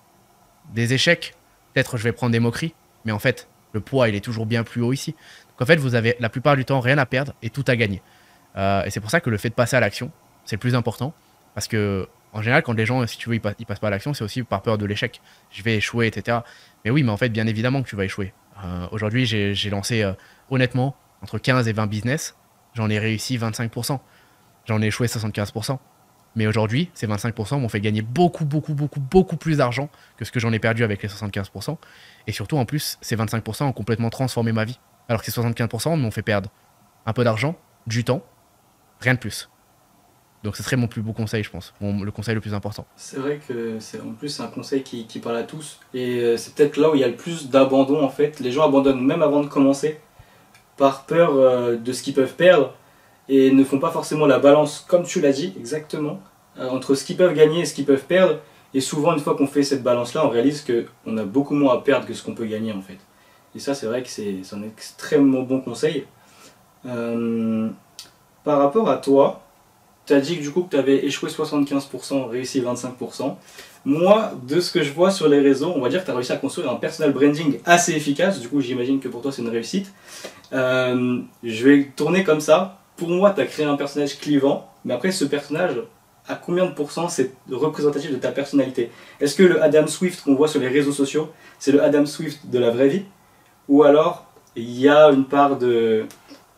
Des échecs. Peut-être je vais prendre des moqueries, mais en fait, le poids, il est toujours bien plus haut ici. Donc en fait, vous avez la plupart du temps rien à perdre et tout à gagner. Et c'est pour ça que le fait de passer à l'action, c'est le plus important. Parce que, en général, quand les gens, si tu veux, ils passent pas à l'action, c'est aussi par peur de l'échec. Je vais échouer, etc. Mais oui, mais en fait, bien évidemment que tu vas échouer. Aujourd'hui, j'ai lancé, honnêtement, entre 15 et 20 business. J'en ai réussi 25%. J'en ai échoué 75%. Mais aujourd'hui, ces 25% m'ont fait gagner beaucoup, beaucoup, beaucoup, beaucoup plus d'argent que ce que j'en ai perdu avec les 75%. Et surtout, en plus, ces 25% ont complètement transformé ma vie. Alors que ces 75% m'ont fait perdre un peu d'argent, du temps, rien de plus. Donc ce serait mon plus beau conseil, je pense. Le conseil le plus important. C'est vrai que en plus c'est un conseil qui parle à tous. Et c'est peut-être là où il y a le plus d'abandon en fait. Les gens abandonnent même avant de commencer par peur de ce qu'ils peuvent perdre et ne font pas forcément la balance, comme tu l'as dit, exactement, entre ce qu'ils peuvent gagner et ce qu'ils peuvent perdre. Et souvent, une fois qu'on fait cette balance-là, on réalise qu'on a beaucoup moins à perdre que ce qu'on peut gagner, en fait. Et ça, c'est vrai que c'est un extrêmement bon conseil. Par rapport à toi, tu as dit que du coup que tu avais échoué 75%, réussi 25%. Moi, de ce que je vois sur les réseaux, on va dire que tu as réussi à construire un personal branding assez efficace. Du coup, j'imagine que pour toi, c'est une réussite. Je vais tourner comme ça. Pour moi, tu as créé un personnage clivant, mais après, ce personnage, à combien de pourcents c'est représentatif de ta personnalité? Est-ce que le Adam Swift qu'on voit sur les réseaux sociaux, c'est le Adam Swift de la vraie vie? Ou alors, il y a une part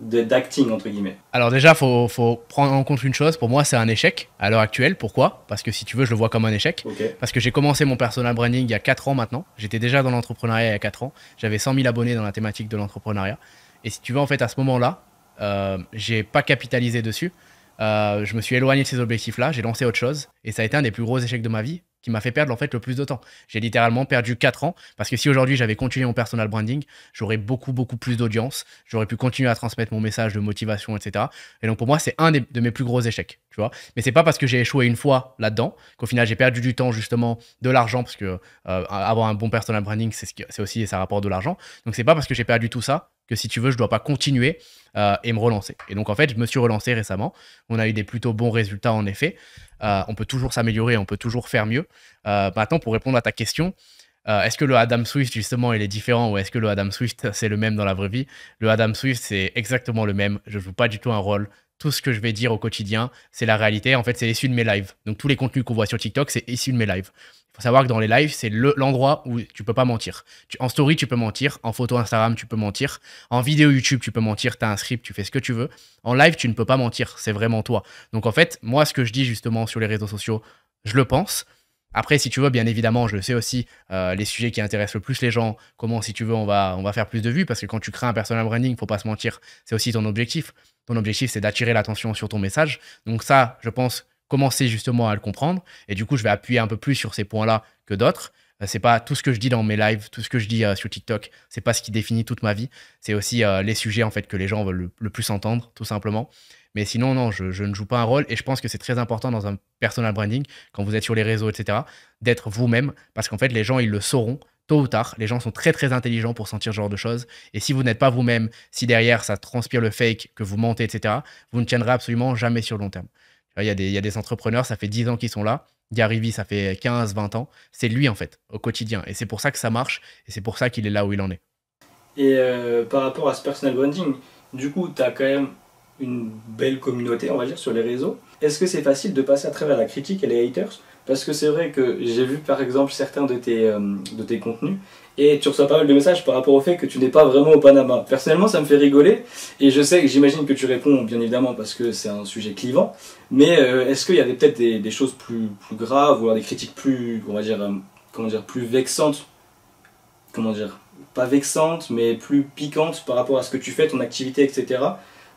d'acting, entre guillemets? Alors déjà, faut prendre en compte une chose. Pour moi, c'est un échec à l'heure actuelle. Pourquoi? Parce que si tu veux, je le vois comme un échec. Okay. Parce que j'ai commencé mon personal branding il y a 4 ans maintenant. J'étais déjà dans l'entrepreneuriat il y a 4 ans. J'avais 100 000 abonnés dans la thématique de l'entrepreneuriat. Et si tu veux, en fait, à ce moment-là, j'ai pas capitalisé dessus. Je me suis éloigné de ces objectifs-là, j'ai lancé autre chose et ça a été un des plus gros échecs de ma vie qui m'a fait perdre en fait le plus de temps. J'ai littéralement perdu 4 ans parce que si aujourd'hui j'avais continué mon personal branding, j'aurais beaucoup plus d'audience, j'aurais pu continuer à transmettre mon message de motivation, etc. Et donc pour moi c'est un de mes plus gros échecs, tu vois. Mais c'est pas parce que j'ai échoué une fois là-dedans qu'au final j'ai perdu du temps, justement, de l'argent, parce que avoir un bon personal branding c'est aussi, ça rapporte de l'argent. Donc c'est pas parce que j'ai perdu tout ça que, si tu veux, je dois pas continuer et me relancer. Et donc en fait je me suis relancé récemment, on a eu des plutôt bons résultats en effet. On peut toujours s'améliorer, on peut toujours faire mieux. Maintenant, pour répondre à ta question, Est-ce que le Adam Swift, justement, il est différent ou est-ce que le Adam Swift, c'est le même dans la vraie vie? Le Adam Swift, c'est exactement le même. Je joue pas du tout un rôle. Tout ce que je vais dire au quotidien, c'est la réalité. En fait, c'est issu de mes lives. Donc, tous les contenus qu'on voit sur TikTok, c'est issu de mes lives. Il faut savoir que dans les lives, c'est l'endroit où tu peux pas mentir. En story, tu peux mentir. En photo Instagram, tu peux mentir. En vidéo YouTube, tu peux mentir. Tu as un script, tu fais ce que tu veux. En live, tu ne peux pas mentir. C'est vraiment toi. Donc, en fait, moi, ce que je dis justement sur les réseaux sociaux, je le pense. Après, si tu veux, bien évidemment, je sais aussi les sujets qui intéressent le plus les gens. Comment, si tu veux, on va faire plus de vues. Parce que quand tu crées un personal branding, faut pas se mentir, c'est aussi ton objectif. Ton objectif, c'est d'attirer l'attention sur ton message. Donc ça, je pense, commencer justement à le comprendre. Et du coup, je vais appuyer un peu plus sur ces points-là que d'autres. C'est pas tout ce que je dis dans mes lives, tout ce que je dis sur TikTok, c'est pas ce qui définit toute ma vie. C'est aussi les sujets en fait que les gens veulent le plus entendre, tout simplement. Mais sinon, non, je ne joue pas un rôle et je pense que c'est très important dans un personal branding, quand vous êtes sur les réseaux, etc., d'être vous-même parce qu'en fait, les gens, ils le sauront tôt ou tard. Les gens sont très, très intelligents pour sentir ce genre de choses. Et si vous n'êtes pas vous-même, si derrière, ça transpire le fake, que vous mentez, etc., vous ne tiendrez absolument jamais sur le long terme. Il y a des entrepreneurs, ça fait 10 ans qu'ils sont là. Gary Vee, ça fait 15, 20 ans. C'est lui, en fait, au quotidien. Et c'est pour ça que ça marche et c'est pour ça qu'il est là où il en est. Et par rapport à ce personal branding, du coup, tu as quand même une belle communauté, on va dire, sur les réseaux. Est-ce que c'est facile de passer à travers la critique et les haters? Parce que c'est vrai que j'ai vu par exemple certains de tes contenus et tu reçois pas mal de messages par rapport au fait que tu n'es pas vraiment au Panama. Personnellement, ça me fait rigoler et je sais que j'imagine que tu réponds bien évidemment parce que c'est un sujet clivant. Mais est-ce qu'il y a peut-être des choses plus graves ou alors des critiques plus, on va dire, comment dire, plus vexantes? Comment dire? Pas vexantes, mais plus piquantes par rapport à ce que tu fais, ton activité, etc.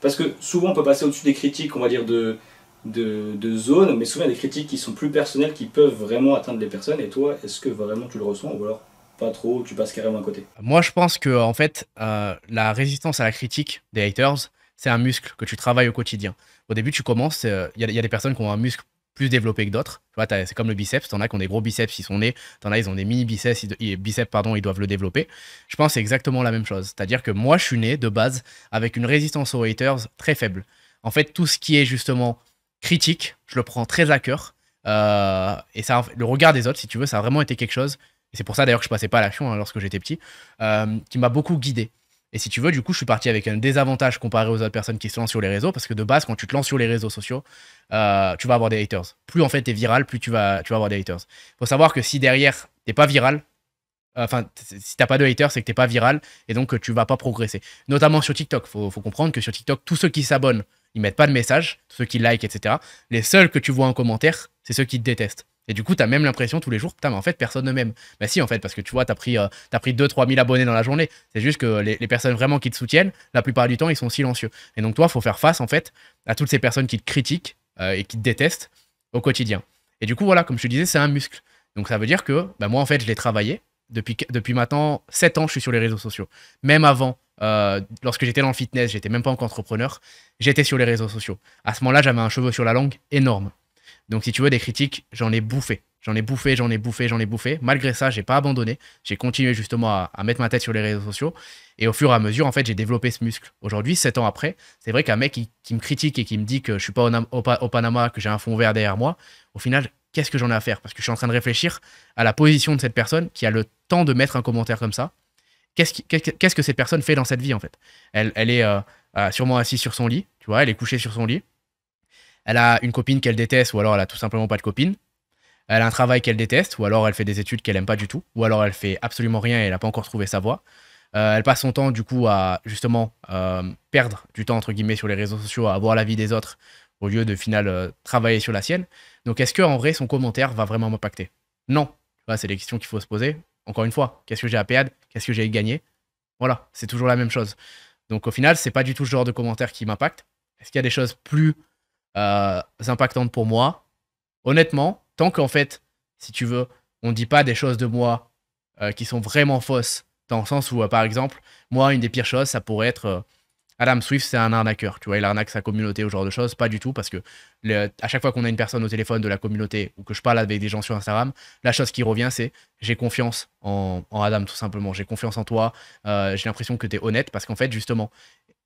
Parce que souvent on peut passer au-dessus des critiques, on va dire, de zone, mais souvent il y a des critiques qui sont plus personnelles, qui peuvent vraiment atteindre les personnes. Et toi, est-ce que vraiment tu le ressens ou alors pas trop, tu passes carrément à côté? Moi, je pense que en fait, la résistance à la critique des haters, c'est un muscle que tu travailles au quotidien. Au début, tu commences, y a des personnes qui ont un muscle plus développé que d'autres. Tu vois, c'est comme le biceps, t'en as qui ont des gros biceps, ils sont nés, t'en as, ils ont des mini biceps, biceps, pardon, ils doivent le développer. Je pense que c'est exactement la même chose. C'est-à-dire que moi, je suis né de base avec une résistance aux haters très faible. En fait, tout ce qui est justement critique, je le prends très à cœur. Et ça, le regard des autres, si tu veux, ça a vraiment été quelque chose. Et c'est pour ça d'ailleurs que je passais pas à l'action hein, lorsque j'étais petit, qui m'a beaucoup guidé. Et si tu veux, du coup, je suis parti avec un désavantage comparé aux autres personnes qui se lancent sur les réseaux, parce que de base, quand tu te lances sur les réseaux sociaux, tu vas avoir des haters. Plus en fait t'es viral, plus tu vas avoir des haters. Faut savoir que si derrière t'es pas viral, enfin, si t'as pas de haters, c'est que t'es pas viral et donc que tu vas pas progresser. Notamment sur TikTok. Faut comprendre que sur TikTok, tous ceux qui s'abonnent, ils mettent pas de messages, tous ceux qui like, etc. Les seuls que tu vois en commentaire, c'est ceux qui te détestent. Et du coup, t'as même l'impression tous les jours, putain, mais en fait, personne ne m'aime. Bah si, en fait, parce que tu vois, t'as pris 2-3 000 abonnés dans la journée. C'est juste que les personnes vraiment qui te soutiennent, la plupart du temps, ils sont silencieux. Et donc, toi, faut faire face, en fait, à toutes ces personnes qui te critiquent et qui te détestent au quotidien. Et du coup, voilà, comme je te disais, c'est un muscle. Donc, ça veut dire que bah, moi, en fait, je l'ai travaillé. Depuis maintenant 7 ans, je suis sur les réseaux sociaux. Même avant, lorsque j'étais dans le fitness, j'étais même pas encore entrepreneur, j'étais sur les réseaux sociaux. À ce moment-là, j'avais un cheveu sur la langue énorme. Donc, si tu veux, des critiques, j'en ai bouffé. J'en ai bouffé, j'en ai bouffé, j'en ai bouffé. Malgré ça, j'ai pas abandonné. J'ai continué justement à mettre ma tête sur les réseaux sociaux. Et au fur et à mesure, en fait, j'ai développé ce muscle. Aujourd'hui, 7 ans après, c'est vrai qu'un mec qui me critique et qui me dit que je suis pas au Panama, que j'ai un fond vert derrière moi, au final, qu'est-ce que j'en ai à faire? Parce que je suis en train de réfléchir à la position de cette personne qui a le temps de mettre un commentaire comme ça. Qu'est-ce que cette personne fait dans cette vie, en fait? Elle est sûrement assise sur son lit, tu vois, elle est couchée sur son lit. Elle a une copine qu'elle déteste, ou alors elle a tout simplement pas de copine. Elle a un travail qu'elle déteste, ou alors elle fait des études qu'elle aime pas du tout, ou alors elle fait absolument rien et elle n'a pas encore trouvé sa voie. Elle passe son temps du coup à justement perdre du temps entre guillemets sur les réseaux sociaux, à voir la vie des autres, au lieu de final travailler sur la sienne. Donc est-ce que en vrai son commentaire va vraiment m'impacter? Non. C'est des questions qu'il faut se poser. Encore une fois, qu'est-ce que j'ai à perdre? Qu'est-ce que j'ai à gagner? Voilà, c'est toujours la même chose. Donc au final, c'est pas du tout ce genre de commentaire qui m'impacte. Est-ce qu'il y a des choses plus impactantes pour moi? Honnêtement, tant qu'en fait, si tu veux, on ne dit pas des choses de moi qui sont vraiment fausses, dans le sens où, par exemple, moi, une des pires choses, ça pourrait être Adam Swift, c'est un arnaqueur. Tu vois, il arnaque sa communauté, ou ce genre de choses. Pas du tout, parce que à chaque fois qu'on a une personne au téléphone de la communauté ou que je parle avec des gens sur Instagram, la chose qui revient, c'est j'ai confiance en Adam, tout simplement. J'ai confiance en toi. J'ai l'impression que tu es honnête, parce qu'en fait, justement,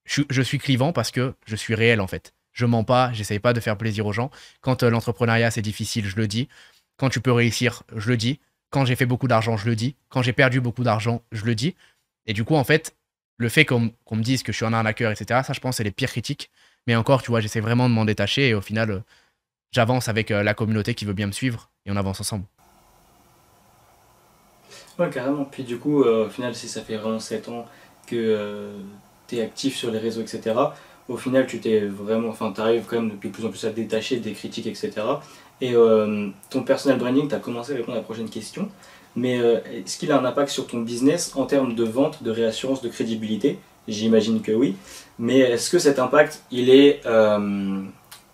je suis clivant parce que je suis réel, en fait. Je mens pas, j'essaye pas de faire plaisir aux gens. Quand l'entrepreneuriat c'est difficile, je le dis. Quand tu peux réussir, je le dis. Quand j'ai fait beaucoup d'argent, je le dis. Quand j'ai perdu beaucoup d'argent, je le dis. Et du coup, en fait, le fait qu'on me dise que je suis un arnaqueur, etc., ça, je pense, c'est les pires critiques. Mais encore, tu vois, j'essaie vraiment de m'en détacher et au final, j'avance avec la communauté qui veut bien me suivre et on avance ensemble. Ouais, carrément. Puis du coup, au final, si ça fait vraiment 7 ans que tu es actif sur les réseaux, etc., au final, tu t'es vraiment, enfin, tu arrives quand même de plus en plus à te détacher des critiques, etc. Et ton personal branding, tu as commencé à répondre à la prochaine question, mais est-ce qu'il a un impact sur ton business en termes de vente, de réassurance, de crédibilité? J'imagine que oui. Mais est-ce que cet impact, il est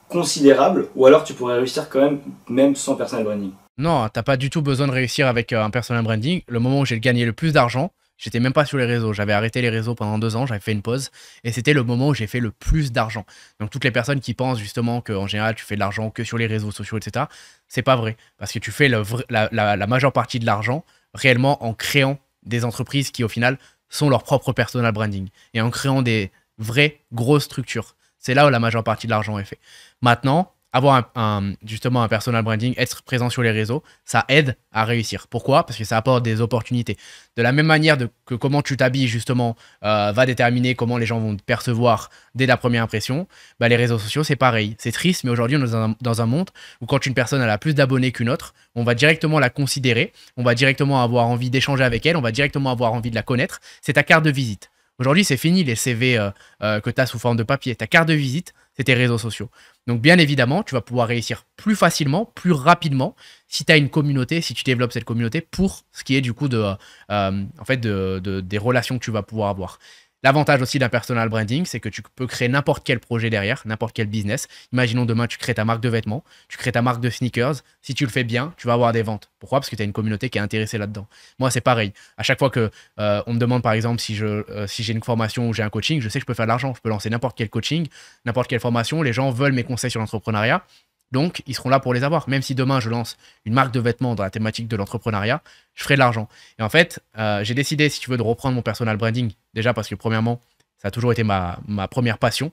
considérable, ou alors tu pourrais réussir quand même sans personal branding? Non, t'as pas du tout besoin de réussir avec un personal branding. Le moment où j'ai gagné le plus d'argent, j'étais même pas sur les réseaux. J'avais arrêté les réseaux pendant 2 ans, j'avais fait une pause. Et c'était le moment où j'ai fait le plus d'argent. Donc toutes les personnes qui pensent justement qu'en général tu fais de l'argent que sur les réseaux sociaux, etc., c'est pas vrai. Parce que tu fais la majeure partie de l'argent réellement en créant des entreprises qui au final sont leur propre personal branding. Et en créant des vraies grosses structures. C'est là où la majeure partie de l'argent est fait. Maintenant, avoir justement un personal branding, être présent sur les réseaux, ça aide à réussir. Pourquoi? Parce que ça apporte des opportunités. De la même manière que comment tu t'habilles justement va déterminer comment les gens vont te percevoir dès la première impression, bah, les réseaux sociaux c'est pareil. C'est triste, mais aujourd'hui on est dans un monde où quand une personne elle a plus d'abonnés qu'une autre, on va directement la considérer, on va directement avoir envie d'échanger avec elle, on va directement avoir envie de la connaître. C'est ta carte de visite. Aujourd'hui, c'est fini les CV que tu as sous forme de papier. Ta carte de visite, c'est tes réseaux sociaux. Donc, bien évidemment, tu vas pouvoir réussir plus facilement, plus rapidement si tu as une communauté, si tu développes cette communauté pour ce qui est du coup des relations que tu vas pouvoir avoir. L'avantage aussi d'un personal branding, c'est que tu peux créer n'importe quel projet derrière, n'importe quel business. Imaginons demain, tu crées ta marque de vêtements, tu crées ta marque de sneakers. Si tu le fais bien, tu vas avoir des ventes. Pourquoi? Parce que tu as une communauté qui est intéressée là-dedans. Moi, c'est pareil. À chaque fois que on me demande, par exemple, si j'ai une formation ou j'ai un coaching, je sais que je peux faire de l'argent. Je peux lancer n'importe quel coaching, n'importe quelle formation. Les gens veulent mes conseils sur l'entrepreneuriat. Donc, ils seront là pour les avoir. Même si demain, je lance une marque de vêtements dans la thématique de l'entrepreneuriat, je ferai de l'argent. Et en fait, j'ai décidé, si tu veux, de reprendre mon personal branding. Déjà parce que, premièrement, ça a toujours été ma première passion.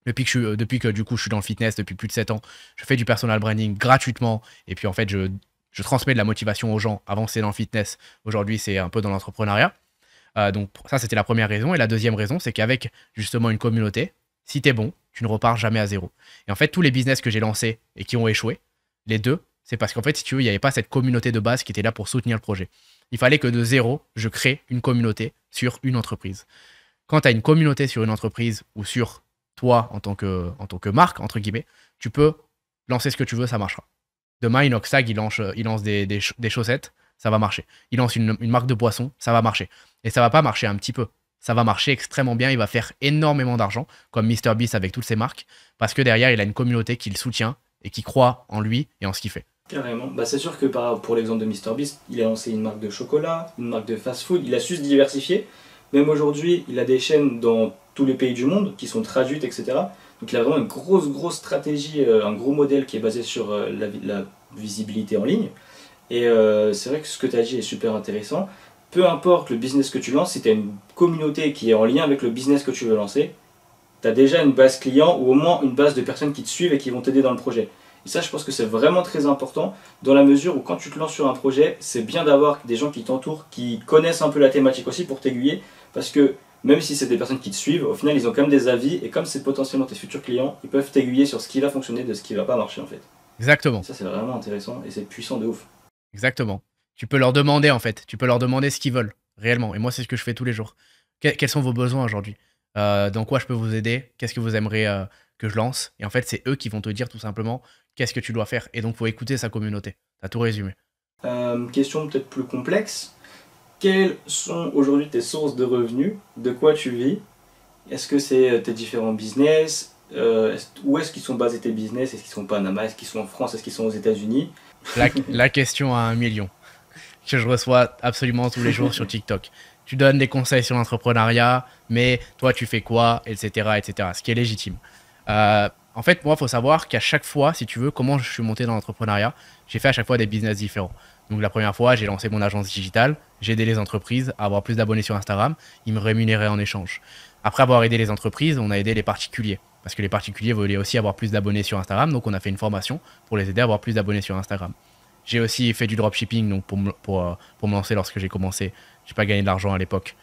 Depuis que du coup, je suis dans le fitness depuis plus de 7 ans, je fais du personal branding gratuitement. Et puis, en fait, je transmets de la motivation aux gens. Avant, c'était dans le fitness. Aujourd'hui, c'est un peu dans l'entrepreneuriat. Donc, ça, c'était la première raison. Et la deuxième raison, c'est qu'avec justement une communauté, si t'es bon, tu ne repars jamais à zéro. Et en fait, tous les business que j'ai lancés et qui ont échoué, les deux, c'est parce qu'en fait, si tu veux, il n'y avait pas cette communauté de base qui était là pour soutenir le projet. Il fallait que de zéro, je crée une communauté sur une entreprise. Quand tu as une communauté sur une entreprise ou sur toi en tant que marque, entre guillemets, tu peux lancer ce que tu veux, ça marchera. Demain, Inoxtag, il lance des chaussettes, ça va marcher. Il lance une marque de boisson, ça va marcher. Et ça va pas marcher un petit peu. Ça va marcher extrêmement bien, il va faire énormément d'argent, comme MrBeast avec toutes ses marques, parce que derrière, il a une communauté qui le soutient et qui croit en lui et en ce qu'il fait. Carrément. Bah, c'est sûr que pour l'exemple de MrBeast, il a lancé une marque de chocolat, une marque de fast-food, il a su se diversifier. Même aujourd'hui, il a des chaînes dans tous les pays du monde qui sont traduites, etc. Donc il a vraiment une grosse stratégie, un gros modèle qui est basé sur la visibilité en ligne. Et c'est vrai que ce que tu as dit est super intéressant. Peu importe le business que tu lances, si tu as une communauté qui est en lien avec le business que tu veux lancer, tu as déjà une base client ou au moins une base de personnes qui te suivent et qui vont t'aider dans le projet. Et ça, je pense que c'est vraiment très important dans la mesure où quand tu te lances sur un projet, c'est bien d'avoir des gens qui t'entourent, qui connaissent un peu la thématique aussi pour t'aiguiller. Parce que même si c'est des personnes qui te suivent, au final, ils ont quand même des avis. Et comme c'est potentiellement tes futurs clients, ils peuvent t'aiguiller sur ce qui va fonctionner de ce qui va pas marcher en fait. Exactement. Et ça, c'est vraiment intéressant et c'est puissant de ouf. Exactement. Tu peux leur demander en fait, tu peux leur demander ce qu'ils veulent, réellement. Et moi, c'est ce que je fais tous les jours. Quels sont vos besoins aujourd'hui? Dans quoi je peux vous aider? Qu'est-ce que vous aimeriez que je lance? Et en fait, c'est eux qui vont te dire tout simplement qu'est-ce que tu dois faire. Et donc, il faut écouter sa communauté. Tu as tout résumé. Question peut-être plus complexe. Quelles sont aujourd'hui tes sources de revenus? De quoi tu vis? Est-ce que c'est tes différents business? Où est-ce qu'ils sont basés tes business? Est-ce qu'ils sont au Panama? Est-ce qu'ils sont en France? Est-ce qu'ils sont aux États-Unis? La question à 1 million que je reçois absolument tous les jours sur TikTok. Tu donnes des conseils sur l'entrepreneuriat, mais toi, tu fais quoi, etc., etc. Ce qui est légitime. En fait, moi, il faut savoir qu'à chaque fois, si tu veux, comment je suis monté dans l'entrepreneuriat, j'ai fait à chaque fois des business différents. Donc, la première fois, j'ai lancé mon agence digitale, j'ai aidé les entreprises à avoir plus d'abonnés sur Instagram, ils me rémunéraient en échange. Après avoir aidé les entreprises, on a aidé les particuliers. Parce que les particuliers voulaient aussi avoir plus d'abonnés sur Instagram, donc on a fait une formation pour les aider à avoir plus d'abonnés sur Instagram. J'ai aussi fait du dropshipping donc pour me lancer lorsque j'ai commencé. J'ai pas gagné de l'argent à l'époque.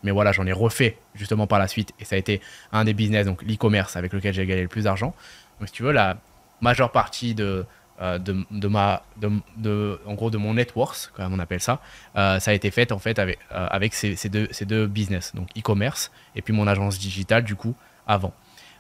Mais voilà, j'en ai refait justement par la suite et ça a été un des business, donc l'e-commerce avec lequel j'ai gagné le plus d'argent. Donc si tu veux, la majeure partie en gros de mon net worth, comme on appelle ça, ça a été fait en fait avec ces deux business, donc e-commerce et puis mon agence digitale du coup avant.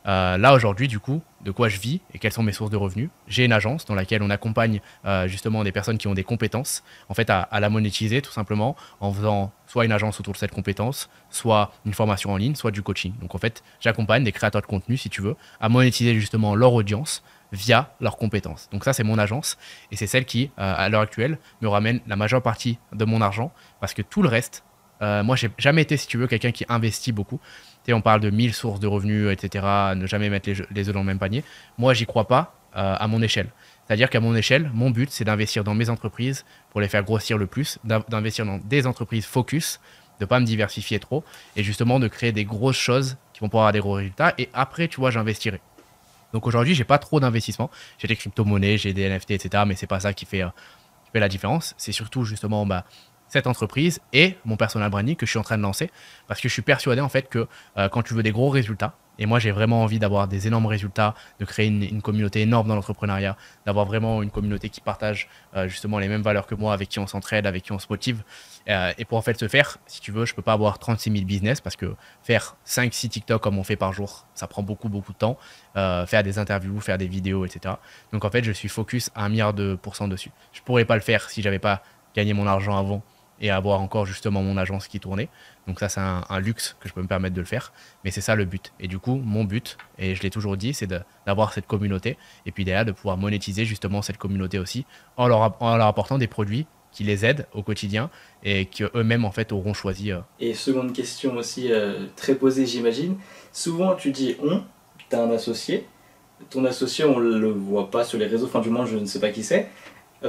Là aujourd'hui du coup, de quoi je vis et quelles sont mes sources de revenus. J'ai une agence dans laquelle on accompagne justement des personnes qui ont des compétences en fait à la monétiser tout simplement en faisant soit une agence autour de cette compétence, soit une formation en ligne, soit du coaching. Donc en fait, j'accompagne des créateurs de contenu si tu veux à monétiser justement leur audience via leurs compétences. Donc ça, c'est mon agence et c'est celle qui, à l'heure actuelle, me ramène la majeure partie de mon argent parce que tout le reste, moi, j'ai jamais été, si tu veux, quelqu'un qui investit beaucoup. Tu sais, on parle de 1000 sources de revenus, etc., ne jamais mettre les œufs dans le même panier. Moi, j'y crois pas à mon échelle. C'est-à-dire qu'à mon échelle, mon but, c'est d'investir dans mes entreprises pour les faire grossir le plus, d'investir dans des entreprises focus, de ne pas me diversifier trop et justement de créer des grosses choses qui vont pouvoir avoir des gros résultats. Et après, tu vois, j'investirai. Donc aujourd'hui, j'ai pas trop d'investissement. J'ai des crypto-monnaies, j'ai des NFT, etc. Mais c'est pas ça qui fait la différence. C'est surtout justement cette entreprise et mon personal branding que je suis en train de lancer parce que je suis persuadé en fait que quand tu veux des gros résultats, et moi j'ai vraiment envie d'avoir des énormes résultats, de créer une communauté énorme dans l'entrepreneuriat, d'avoir vraiment une communauté qui partage justement les mêmes valeurs que moi, avec qui on s'entraide, avec qui on se motive. Et pour en fait se faire, si tu veux, je peux pas avoir 36 000 business parce que faire 5-6 TikTok comme on fait par jour, ça prend beaucoup de temps. Faire des interviews, faire des vidéos, etc. Donc en fait, je suis focus à 1 milliard de % dessus. Je pourrais pas le faire si j'avais pas gagné mon argent avant et avoir encore justement mon agence qui tournait. Donc ça, c'est un luxe que je peux me permettre de le faire. Mais c'est ça le but. Et du coup, mon but, et je l'ai toujours dit, c'est d'avoir cette communauté. Et puis derrière, de pouvoir monétiser justement cette communauté aussi en leur apportant des produits qui les aident au quotidien et qu'eux-mêmes en fait auront choisi. Et seconde question aussi très posée, j'imagine. Souvent, tu dis on, tu as un associé. Ton associé, on ne le voit pas sur les réseaux, enfin du moins, je ne sais pas qui c'est.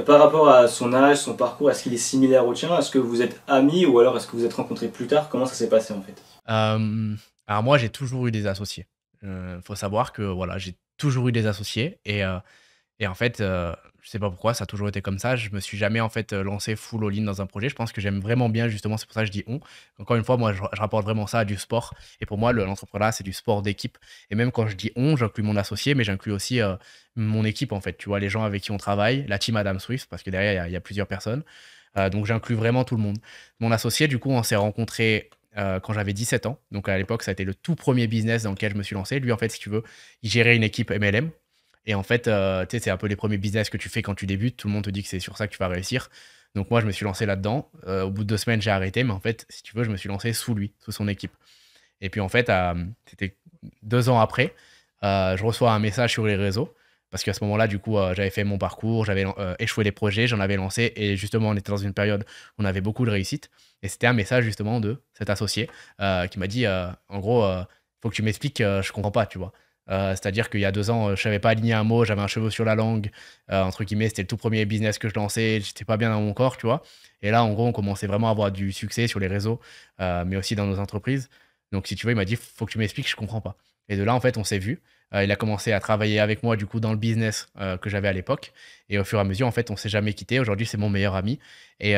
Par rapport à son âge, son parcours, est-ce qu'il est similaire au tien? Est-ce que vous êtes amis ou alors est-ce que vous êtes rencontrés plus tard? Comment ça s'est passé en fait? Alors moi, j'ai toujours eu des associés. Faut savoir que voilà, j'ai toujours eu des associés et en fait, je sais pas pourquoi, ça a toujours été comme ça. Je me suis jamais en fait lancé full all-in dans un projet. Je pense que j'aime vraiment bien justement, c'est pour ça que je dis on. Encore une fois, moi, je rapporte vraiment ça à du sport. Et pour moi, l'entrepreneuriat, c'est du sport d'équipe. Et même quand je dis on, j'inclus mon associé, mais j'inclus aussi mon équipe en fait. Tu vois, les gens avec qui on travaille, la team Adam Swift, parce que derrière, il y a plusieurs personnes. Donc j'inclus vraiment tout le monde. Mon associé, du coup, on s'est rencontrés quand j'avais 17 ans. Donc à l'époque, ça a été le tout premier business dans lequel je me suis lancé. Lui, en fait, si tu veux, il gérait une équipe MLM. Et en fait, tu sais, c'est un peu les premiers business que tu fais quand tu débutes. Tout le monde te dit que c'est sur ça que tu vas réussir. Donc moi, je me suis lancé là-dedans. Au bout de 2 semaines, j'ai arrêté. Mais en fait, si tu veux, je me suis lancé sous lui, sous son équipe. Et puis en fait, c'était 2 ans après, je reçois un message sur les réseaux. Parce qu'à ce moment-là, du coup, j'avais fait mon parcours, j'avais échoué les projets, j'en avais lancé. Et justement, on était dans une période où on avait beaucoup de réussite. Et c'était un message justement de cet associé qui m'a dit, en gros, faut que tu m'expliques, je comprends pas, tu vois. C'est-à-dire qu'il y a 2 ans, je savais pas aligner un mot, j'avais un cheveu sur la langue, entre guillemets, c'était le tout premier business que je lançais, j'étais pas bien dans mon corps, tu vois. Et là, en gros, on commençait vraiment à avoir du succès sur les réseaux, mais aussi dans nos entreprises. Donc, si tu veux, il m'a dit, faut que tu m'expliques, je comprends pas. Et de là, en fait, on s'est vu. Il a commencé à travailler avec moi, du coup, dans le business que j'avais à l'époque. Et au fur et à mesure, en fait, on s'est jamais quitté. Aujourd'hui, c'est mon meilleur ami. Et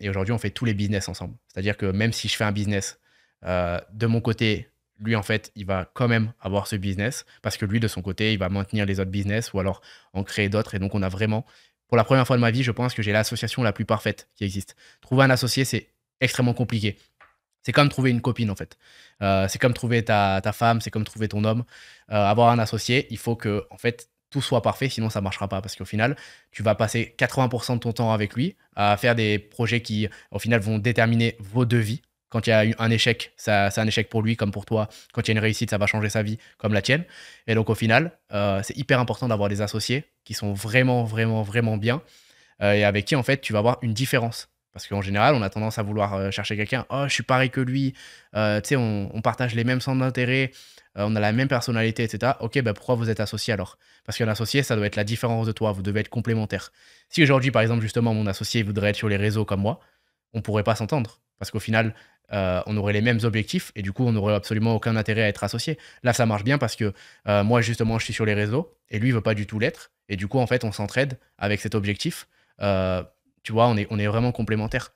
aujourd'hui, on fait tous les business ensemble. C'est-à-dire que même si je fais un business de mon côté, lui, en fait, il va quand même avoir ce business parce que lui, de son côté, il va maintenir les autres business ou alors en créer d'autres. Et donc, on a vraiment, pour la première fois de ma vie, je pense que j'ai l'association la plus parfaite qui existe. Trouver un associé, c'est extrêmement compliqué. C'est comme trouver une copine, en fait. C'est comme trouver ta femme, c'est comme trouver ton homme. Avoir un associé, il faut que, en fait, tout soit parfait, sinon ça ne marchera pas. Parce qu'au final, tu vas passer 80% de ton temps avec lui à faire des projets qui, au final, vont déterminer vos devis. Quand il y a un échec, c'est un échec pour lui comme pour toi. Quand il y a une réussite, ça va changer sa vie comme la tienne. Et donc, au final, c'est hyper important d'avoir des associés qui sont vraiment, vraiment, vraiment bien et avec qui, en fait, tu vas avoir une différence. Parce qu'en général, on a tendance à vouloir chercher quelqu'un. Oh, je suis pareil que lui. Tu sais, on partage les mêmes centres d'intérêt. On a la même personnalité, etc. Ok, ben pourquoi vous êtes associé alors? Parce qu'un associé, ça doit être la différence de toi. Vous devez être complémentaires. Si aujourd'hui, par exemple, justement, mon associé voudrait être sur les réseaux comme moi, on ne pourrait pas s'entendre. Parce qu'au final, on aurait les mêmes objectifs et du coup, on n'aurait absolument aucun intérêt à être associé. Là, ça marche bien parce que moi, justement, je suis sur les réseaux et lui, il veut pas du tout l'être. Et du coup, en fait, on s'entraide avec cet objectif Euh, tu vois, on est vraiment complémentaires.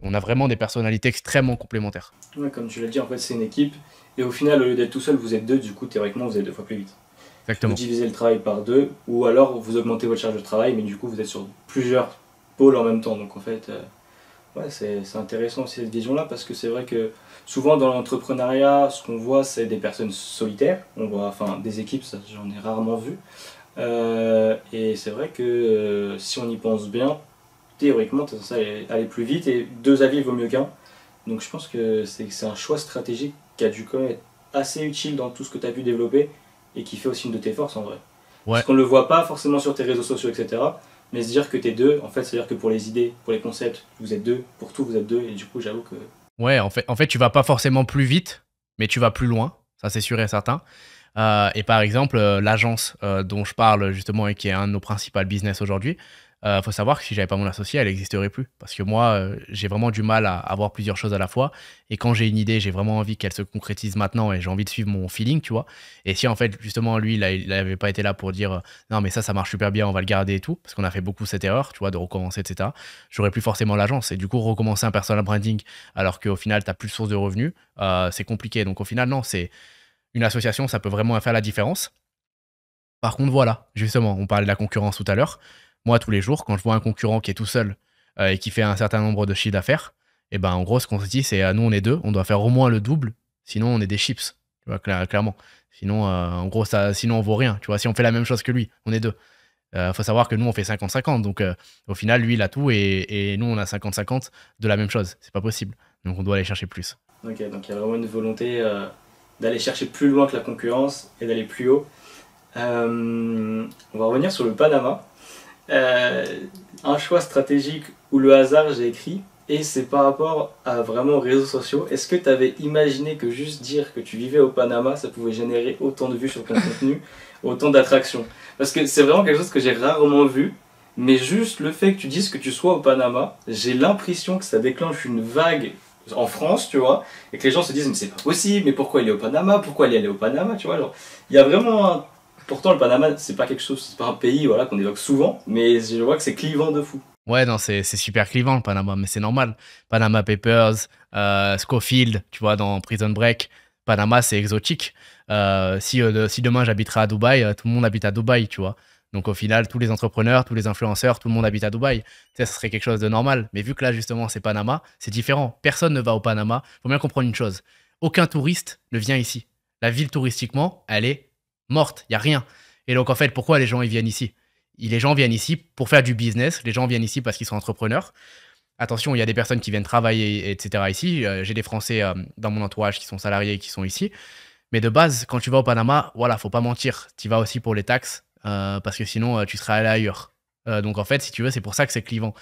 On a vraiment des personnalités extrêmement complémentaires. Ouais, comme tu l'as dit, en fait, c'est une équipe. Et au final, au lieu d'être tout seul, vous êtes deux. Du coup, théoriquement, vous êtes 2 fois plus vite. Vous Exactement. divisez le travail par 2, ou alors vous augmentez votre charge de travail, mais du coup, vous êtes sur plusieurs pôles en même temps. Donc, en fait, ouais, c'est intéressant aussi cette vision-là, parce que c'est vrai que souvent dans l'entrepreneuriat, ce qu'on voit, c'est des personnes solitaires. On voit, enfin, des équipes, ça, j'en ai rarement vu. Et c'est vrai que si on y pense bien, théoriquement, t'es censé aller plus vite, et 2 avis vaut mieux qu'un. Donc je pense que c'est un choix stratégique qui a dû quand même être assez utile dans tout ce que tu as pu développer, et qui fait aussi une de tes forces en vrai. Parce Ouais. qu'on ne le voit pas forcément sur tes réseaux sociaux, etc. Mais se dire que t'es deux, en fait, c'est-à-dire que pour les idées, pour les concepts, vous êtes deux, pour tout, vous êtes deux, et du coup, j'avoue que. Ouais, en fait, tu vas pas forcément plus vite, mais tu vas plus loin. Ça, c'est sûr et certain. Et par exemple, l'agence dont je parle justement et qui est un de nos principaux business aujourd'hui, faut savoir que si j'avais pas mon associé, elle n'existerait plus. Parce que moi, j'ai vraiment du mal à avoir plusieurs choses à la fois. Et quand j'ai une idée, j'ai vraiment envie qu'elle se concrétise maintenant et j'ai envie de suivre mon feeling, tu vois. Et si en fait, justement, lui, il n'avait pas été là pour dire non, mais ça marche super bien, on va le garder et tout, parce qu'on a fait beaucoup cette erreur, tu vois, de recommencer, etc. J'aurais plus forcément l'agence. Et du coup, recommencer un personal branding alors qu'au final, tu n'as plus de source de revenus, c'est compliqué. Donc au final, non, c'est une association, ça peut vraiment faire la différence. Par contre, voilà, justement, on parlait de la concurrence tout à l'heure. Moi, tous les jours, quand je vois un concurrent qui est tout seul et qui fait un certain nombre de chiffres d'affaires, et ben en gros, ce qu'on se dit, c'est nous, on est deux, on doit faire au moins le double, sinon on est des chips, tu vois, clairement. Sinon, en gros, sinon on vaut rien. Tu vois, si on fait la même chose que lui, on est deux. Faut savoir que nous, on fait 50-50. Donc, au final, lui, il a tout et nous, on a 50-50 de la même chose. C'est pas possible. Donc, on doit aller chercher plus. Ok, donc il y a vraiment une volonté d'aller chercher plus loin que la concurrence et d'aller plus haut. On va revenir sur le Panama. Euh, un choix stratégique ou le hasard, j'ai écrit, et c'est par rapport à vraiment aux réseaux sociaux. Est-ce que tu avais imaginé que juste dire que tu vivais au Panama, ça pouvait générer autant de vues sur ton contenu, autant d'attractions? Parce que c'est vraiment quelque chose que j'ai rarement vu, mais juste le fait que tu dises que tu sois au Panama, j'ai l'impression que ça déclenche une vague en France, tu vois, et que les gens se disent mais c'est pas possible, mais pourquoi il est au Panama, pourquoi il est allé au Panama, tu vois, genre, il y a vraiment un. Pourtant, le Panama, c'est pas quelque chose, c'est pas un pays voilà, qu'on évoque souvent, mais je vois que c'est clivant de fou. Ouais, non, c'est super clivant, le Panama, mais c'est normal. Panama Papers, Scofield, tu vois, dans Prison Break. Panama, c'est exotique. Si demain j'habiterais à Dubaï, tout le monde habite à Dubaï, tu vois. Donc au final, tous les entrepreneurs, tous les influenceurs, tout le monde habite à Dubaï. Tu sais, ça serait quelque chose de normal. Mais vu que là, justement, c'est Panama, c'est différent. Personne ne va au Panama. Faut bien comprendre une chose. Aucun touriste ne vient ici. La ville, touristiquement, elle est morte. Il n'y a rien. Et donc, en fait, pourquoi les gens ils viennent ici? Les gens viennent ici pour faire du business. Les gens viennent ici parce qu'ils sont entrepreneurs. Attention, il y a des personnes qui viennent travailler, etc. ici. J'ai des Français dans mon entourage qui sont salariés et qui sont ici. Mais de base, quand tu vas au Panama, voilà, faut pas mentir. Tu vas aussi pour les taxes, parce que sinon, tu serais allé ailleurs. Donc en fait, si tu veux, c'est pour ça que c'est clivant.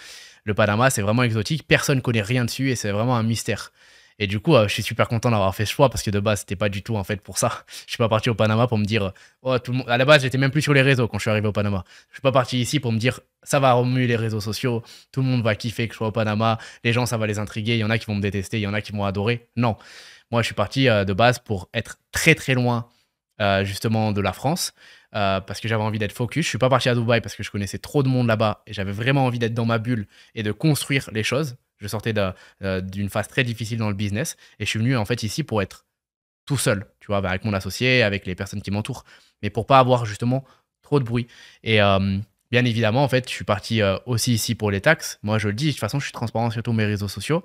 Le Panama, c'est vraiment exotique. Personne connaît rien dessus et c'est vraiment un mystère. Et du coup, je suis super content d'avoir fait ce choix parce que de base, c'était pas du tout en fait pour ça. Je suis pas parti au Panama pour me dire, oh, tout le monde. À la base, j'étais même plus sur les réseaux quand je suis arrivé au Panama. Je suis pas parti ici pour me dire, ça va remuer les réseaux sociaux, tout le monde va kiffer que je sois au Panama, les gens, ça va les intriguer, il y en a qui vont me détester, il y en a qui vont adorer. Non. Moi, je suis parti de base pour être très très loin justement de la France parce que j'avais envie d'être focus. Je suis pas parti à Dubaï parce que je connaissais trop de monde là-bas et j'avais vraiment envie d'être dans ma bulle et de construire les choses. Je sortais d'une phase très difficile dans le business et je suis venu en fait ici pour être tout seul, tu vois, avec mon associé, avec les personnes qui m'entourent, mais pour pas avoir justement trop de bruit. Et bien évidemment, en fait, je suis parti aussi ici pour les taxes. Moi, je le dis, de toute façon, je suis transparent sur tous mes réseaux sociaux.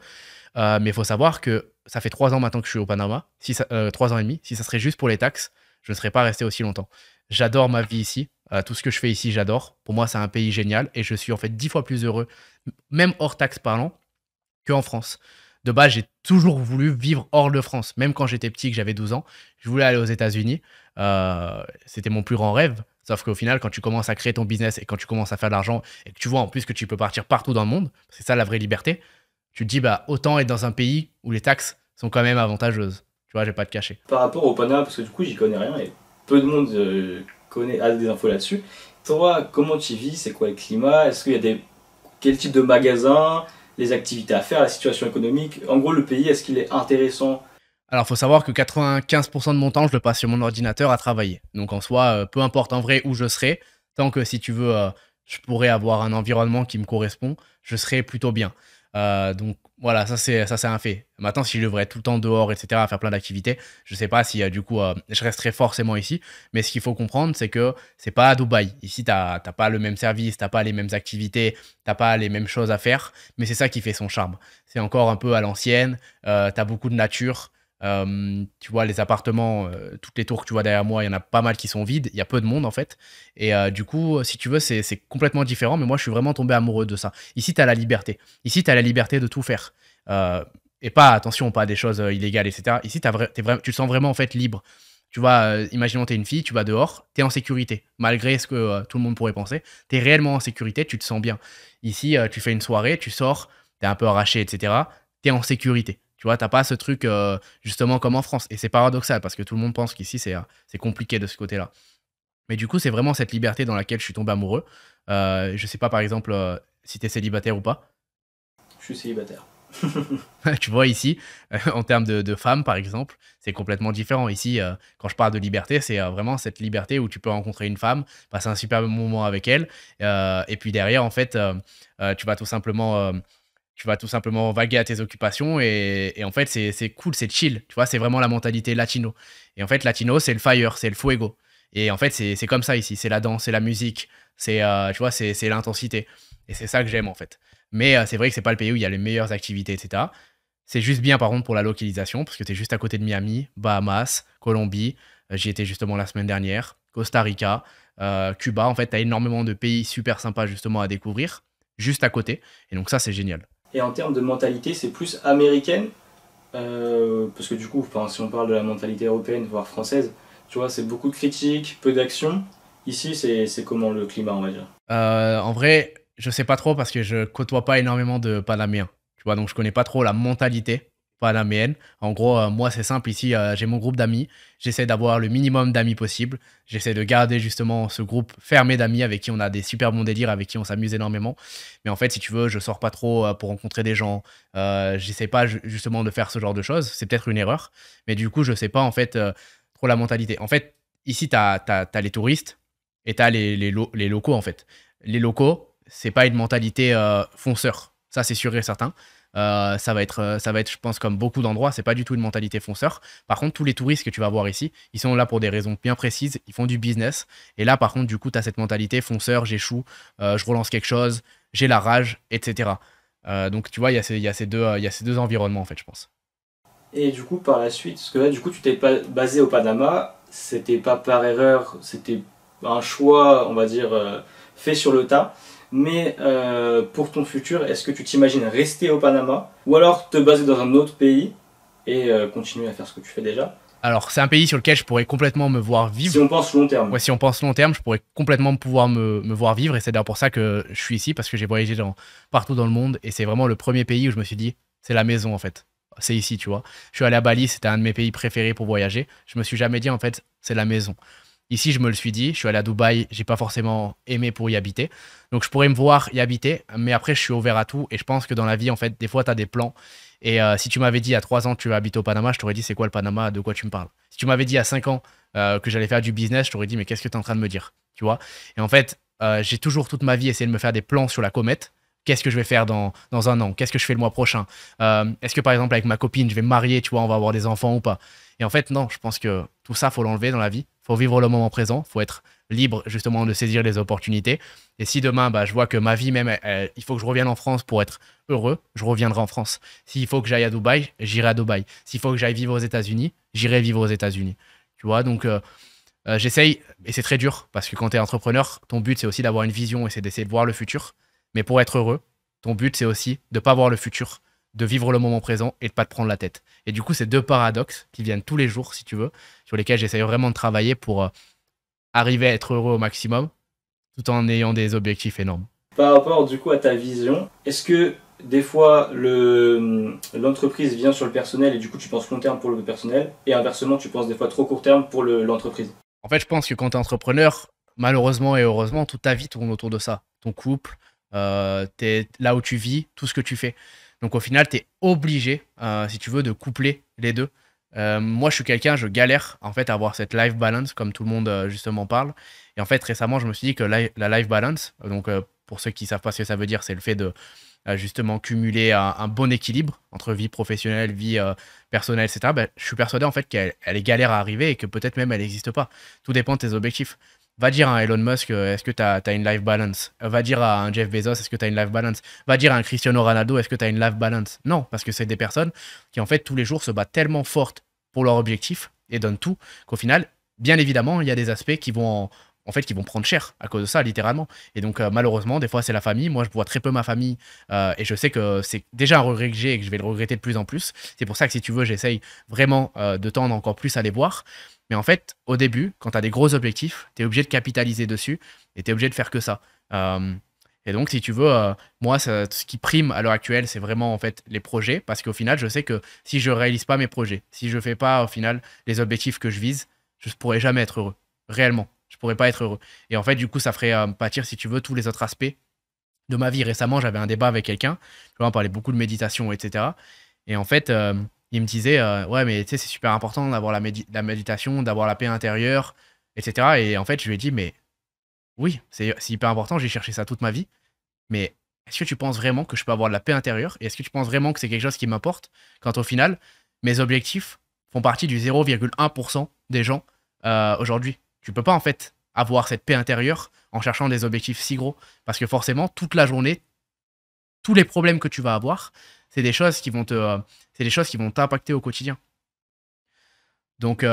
Mais il faut savoir que ça fait 3 ans maintenant que je suis au Panama, 3 ans et demi. Si ça serait juste pour les taxes, je ne serais pas resté aussi longtemps. J'adore ma vie ici. Tout ce que je fais ici, j'adore. Pour moi, c'est un pays génial et je suis en fait 10 fois plus heureux, même hors taxes parlant, qu'en France. De base, j'ai toujours voulu vivre hors de France. Même quand j'étais petit, que j'avais 12 ans, je voulais aller aux États-Unis. C'était mon plus grand rêve. Sauf qu'au final, quand tu commences à créer ton business et quand tu commences à faire de l'argent et que tu vois en plus que tu peux partir partout dans le monde, c'est ça la vraie liberté, tu te dis, bah, autant être dans un pays où les taxes sont quand même avantageuses. Tu vois, j'ai pas de cacher. Par rapport au Panama, parce que du coup, j'y connais rien et peu de monde a des infos là-dessus. Toi, comment tu vis? C'est quoi le climat? Est-ce qu'il y a des. Quel type de magasin? Les activités à faire, la situation économique? En gros, le pays, est-ce qu'il est intéressant? Alors, faut savoir que 95% de mon temps, je le passe sur mon ordinateur à travailler. Donc, en soi, peu importe en vrai où je serai, tant que si tu veux, je pourrais avoir un environnement qui me correspond, je serais plutôt bien. Donc voilà, ça c'est un fait. Maintenant, si je devrais être tout le temps dehors, etc., à faire plein d'activités, je sais pas si du coup je resterai forcément ici. Mais ce qu'il faut comprendre, c'est que c'est pas à Dubaï. Ici, t'as pas le même service, t'as pas les mêmes activités, t'as pas les mêmes choses à faire. Mais c'est ça qui fait son charme. C'est encore un peu à l'ancienne. T'as beaucoup de nature. Tu vois, les appartements, toutes les tours que tu vois derrière moi, il y en a pas mal qui sont vides. Il y a peu de monde en fait. Et du coup, si tu veux, c'est complètement différent. Mais moi, je suis vraiment tombé amoureux de ça. Ici, tu as la liberté. Ici, tu as la liberté de tout faire. Et pas, attention, pas des choses illégales, etc. Ici, tu te sens vraiment en fait libre. Tu vois, imaginons tu es une fille, tu vas dehors, tu es en sécurité. Malgré ce que tout le monde pourrait penser, tu es réellement en sécurité, tu te sens bien. Ici, tu fais une soirée, tu sors, tu es un peu arraché, etc. Tu es en sécurité. Tu vois, t'as pas ce truc justement comme en France. Et c'est paradoxal parce que tout le monde pense qu'ici, c'est compliqué de ce côté-là. Mais du coup, c'est vraiment cette liberté dans laquelle je suis tombé amoureux. Je sais pas, par exemple, si t'es célibataire ou pas. Je suis célibataire. Tu vois, ici, en termes de femmes, par exemple, c'est complètement différent. Ici, quand je parle de liberté, c'est vraiment cette liberté où tu peux rencontrer une femme, passer un super moment avec elle, et puis derrière, en fait, tu vas tout simplement vaguer à tes occupations et en fait, c'est cool, c'est chill. Tu vois, c'est vraiment la mentalité latino. Et en fait, latino, c'est le fire, c'est le fuego. Et en fait, c'est comme ça ici. C'est la danse, c'est la musique, tu vois, c'est l'intensité. Et c'est ça que j'aime en fait. Mais c'est vrai que c'est pas le pays où il y a les meilleures activités, etc. C'est juste bien par contre pour la localisation, parce que tu es juste à côté de Miami, Bahamas, Colombie. J'y étais justement la semaine dernière, Costa Rica, Cuba. En fait, tu as énormément de pays super sympas justement à découvrir, juste à côté. Et donc ça, c'est génial. Et en termes de mentalité, c'est plus américaine, parce que du coup, si on parle de la mentalité européenne, voire française, tu vois, c'est beaucoup de critiques, peu d'action. Ici, c'est comment le climat, on va dire? En vrai, je sais pas trop parce que je côtoie pas énormément de Panaméens. Tu vois, donc je connais pas trop la mentalité panaméenne. En gros, moi, c'est simple. Ici, j'ai mon groupe d'amis. J'essaie d'avoir le minimum d'amis possible. J'essaie de garder justement ce groupe fermé d'amis avec qui on a des super bons délires, avec qui on s'amuse énormément. Mais en fait, si tu veux, je sors pas trop pour rencontrer des gens. J'essaie pas justement de faire ce genre de choses. C'est peut-être une erreur. Mais du coup, je sais pas en fait trop la mentalité. En fait, ici, t'as les touristes et t'as les locaux en fait. Les locaux, c'est pas une mentalité fonceur. Ça, c'est sûr et certain. Ça va être, je pense, comme beaucoup d'endroits, c'est pas du tout une mentalité fonceur. Par contre, tous les touristes que tu vas voir ici, ils sont là pour des raisons bien précises, ils font du business. Et là, par contre, du coup, tu as cette mentalité fonceur, j'échoue, je relance quelque chose, j'ai la rage, etc. Donc, tu vois, il y a ces deux environnements, en fait, je pense. Et du coup, par la suite, parce que là, du coup, tu t'es pas basé au Panama, c'était pas par erreur, c'était un choix, on va dire, fait sur le tas. Mais pour ton futur, est-ce que tu t'imagines rester au Panama ou alors te baser dans un autre pays et continuer à faire ce que tu fais déjà? Alors, c'est un pays sur lequel je pourrais complètement me voir Si vivre. on pense long terme. Ouais, si on pense long terme, je pourrais complètement pouvoir me voir vivre. Et c'est d'ailleurs pour ça que je suis ici, parce que j'ai voyagé partout dans le monde. Et c'est vraiment le premier pays où je me suis dit, c'est la maison en fait. C'est ici, tu vois. Je suis allé à Bali, c'était un de mes pays préférés pour voyager. Je me suis jamais dit, en fait, c'est la maison. Ici, je me le suis dit. Je suis allé à Dubaï, j'ai pas forcément aimé pour y habiter. Donc, je pourrais me voir y habiter. Mais après, je suis ouvert à tout. Et je pense que dans la vie, en fait, des fois, tu as des plans. Et si tu m'avais dit à 3 ans que tu vas habiter au Panama, je t'aurais dit, c'est quoi le Panama? De quoi tu me parles? Si tu m'avais dit à 5 ans, que j'allais faire du business, je t'aurais dit, mais qu'est-ce que tu es en train de me dire? Tu vois? Et en fait, j'ai toujours toute ma vie essayé de me faire des plans sur la comète. Qu'est-ce que je vais faire dans un an? Qu'est-ce que je fais le mois prochain? Est-ce que par exemple, avec ma copine, je vais me marier, tu vois, on va avoir des enfants ou pas? Et en fait, non, je pense que tout ça, faut l'enlever dans la vie. Faut vivre le moment présent. Faut être libre, justement, de saisir les opportunités. Et si demain, bah, je vois que ma vie, même, il faut que je revienne en France pour être heureux, je reviendrai en France. S'il faut que j'aille à Dubaï, j'irai à Dubaï. S'il faut que j'aille vivre aux États-Unis, j'irai vivre aux États-Unis. Tu vois, donc j'essaye, et c'est très dur, parce que quand tu es entrepreneur, ton but, c'est aussi d'avoir une vision et c'est d'essayer de voir le futur. Mais pour être heureux, ton but, c'est aussi de ne pas voir le futur, de vivre le moment présent et de ne pas te prendre la tête. Et du coup, c'est deux paradoxes qui viennent tous les jours, si tu veux, sur lesquels j'essaye vraiment de travailler pour arriver à être heureux au maximum, tout en ayant des objectifs énormes. Par rapport du coup à ta vision, est-ce que des fois l'entreprise vient sur le personnel et du coup tu penses long terme pour le personnel et inversement tu penses des fois trop court terme pour l'entreprise? En fait, je pense que quand tu es entrepreneur, malheureusement et heureusement, toute ta vie tourne autour de ça. Ton couple, là où tu vis, tout ce que tu fais. Donc au final, tu es obligé, si tu veux, de coupler les deux. Moi, je suis quelqu'un, je galère en fait à avoir cette life balance, comme tout le monde justement parle. Et en fait, récemment, je me suis dit que la life balance, donc pour ceux qui savent pas ce que ça veut dire, c'est le fait de justement cumuler un bon équilibre entre vie professionnelle, vie personnelle, etc. Ben, je suis persuadé en fait qu'elle elle est galère à arriver et que peut-être même elle n'existe pas. Tout dépend de tes objectifs. Va dire à un Elon Musk, est-ce que tu as une life balance? Va dire à un Jeff Bezos, est-ce que tu as une life balance? Va dire à un Cristiano Ronaldo, est-ce que tu as une life balance? Non, parce que c'est des personnes qui en fait tous les jours se battent tellement fortes pour leur objectif et donnent tout qu'au final, bien évidemment, il y a des aspects qui vont en fait qui vont prendre cher à cause de ça, littéralement. Et donc malheureusement, des fois c'est la famille. Moi, je vois très peu ma famille et je sais que c'est déjà un regret que j'ai et que je vais le regretter de plus en plus. C'est pour ça que si tu veux, j'essaye vraiment de tendre encore plus à les voir. Mais en fait, au début, quand tu as des gros objectifs, tu es obligé de capitaliser dessus et tu es obligé de faire que ça. Et donc, si tu veux, moi, ce qui prime à l'heure actuelle, c'est vraiment en fait les projets, parce qu'au final, je sais que si je réalise pas mes projets, si je fais pas au final les objectifs que je vise, je ne pourrai jamais être heureux. Réellement, je pourrais pas être heureux. Et en fait, du coup, ça ferait pâtir, si tu veux, tous les autres aspects de ma vie. Récemment, j'avais un débat avec quelqu'un, tu vois, on parlait beaucoup de méditation, etc. Et en fait, il me disait, ouais, mais tu sais, c'est super important d'avoir la méditation, d'avoir la paix intérieure, etc. Et en fait, je lui ai dit, mais oui, c'est hyper important, j'ai cherché ça toute ma vie, mais est-ce que tu penses vraiment que je peux avoir de la paix intérieure? Et est-ce que tu penses vraiment que c'est quelque chose qui m'importe quand au final, mes objectifs font partie du 0,1% des gens aujourd'hui? Tu peux pas en fait avoir cette paix intérieure en cherchant des objectifs si gros. Parce que forcément, toute la journée, tous les problèmes que tu vas avoir, c'est des choses qui vont c'est des choses qui vont t'impacter au quotidien. Donc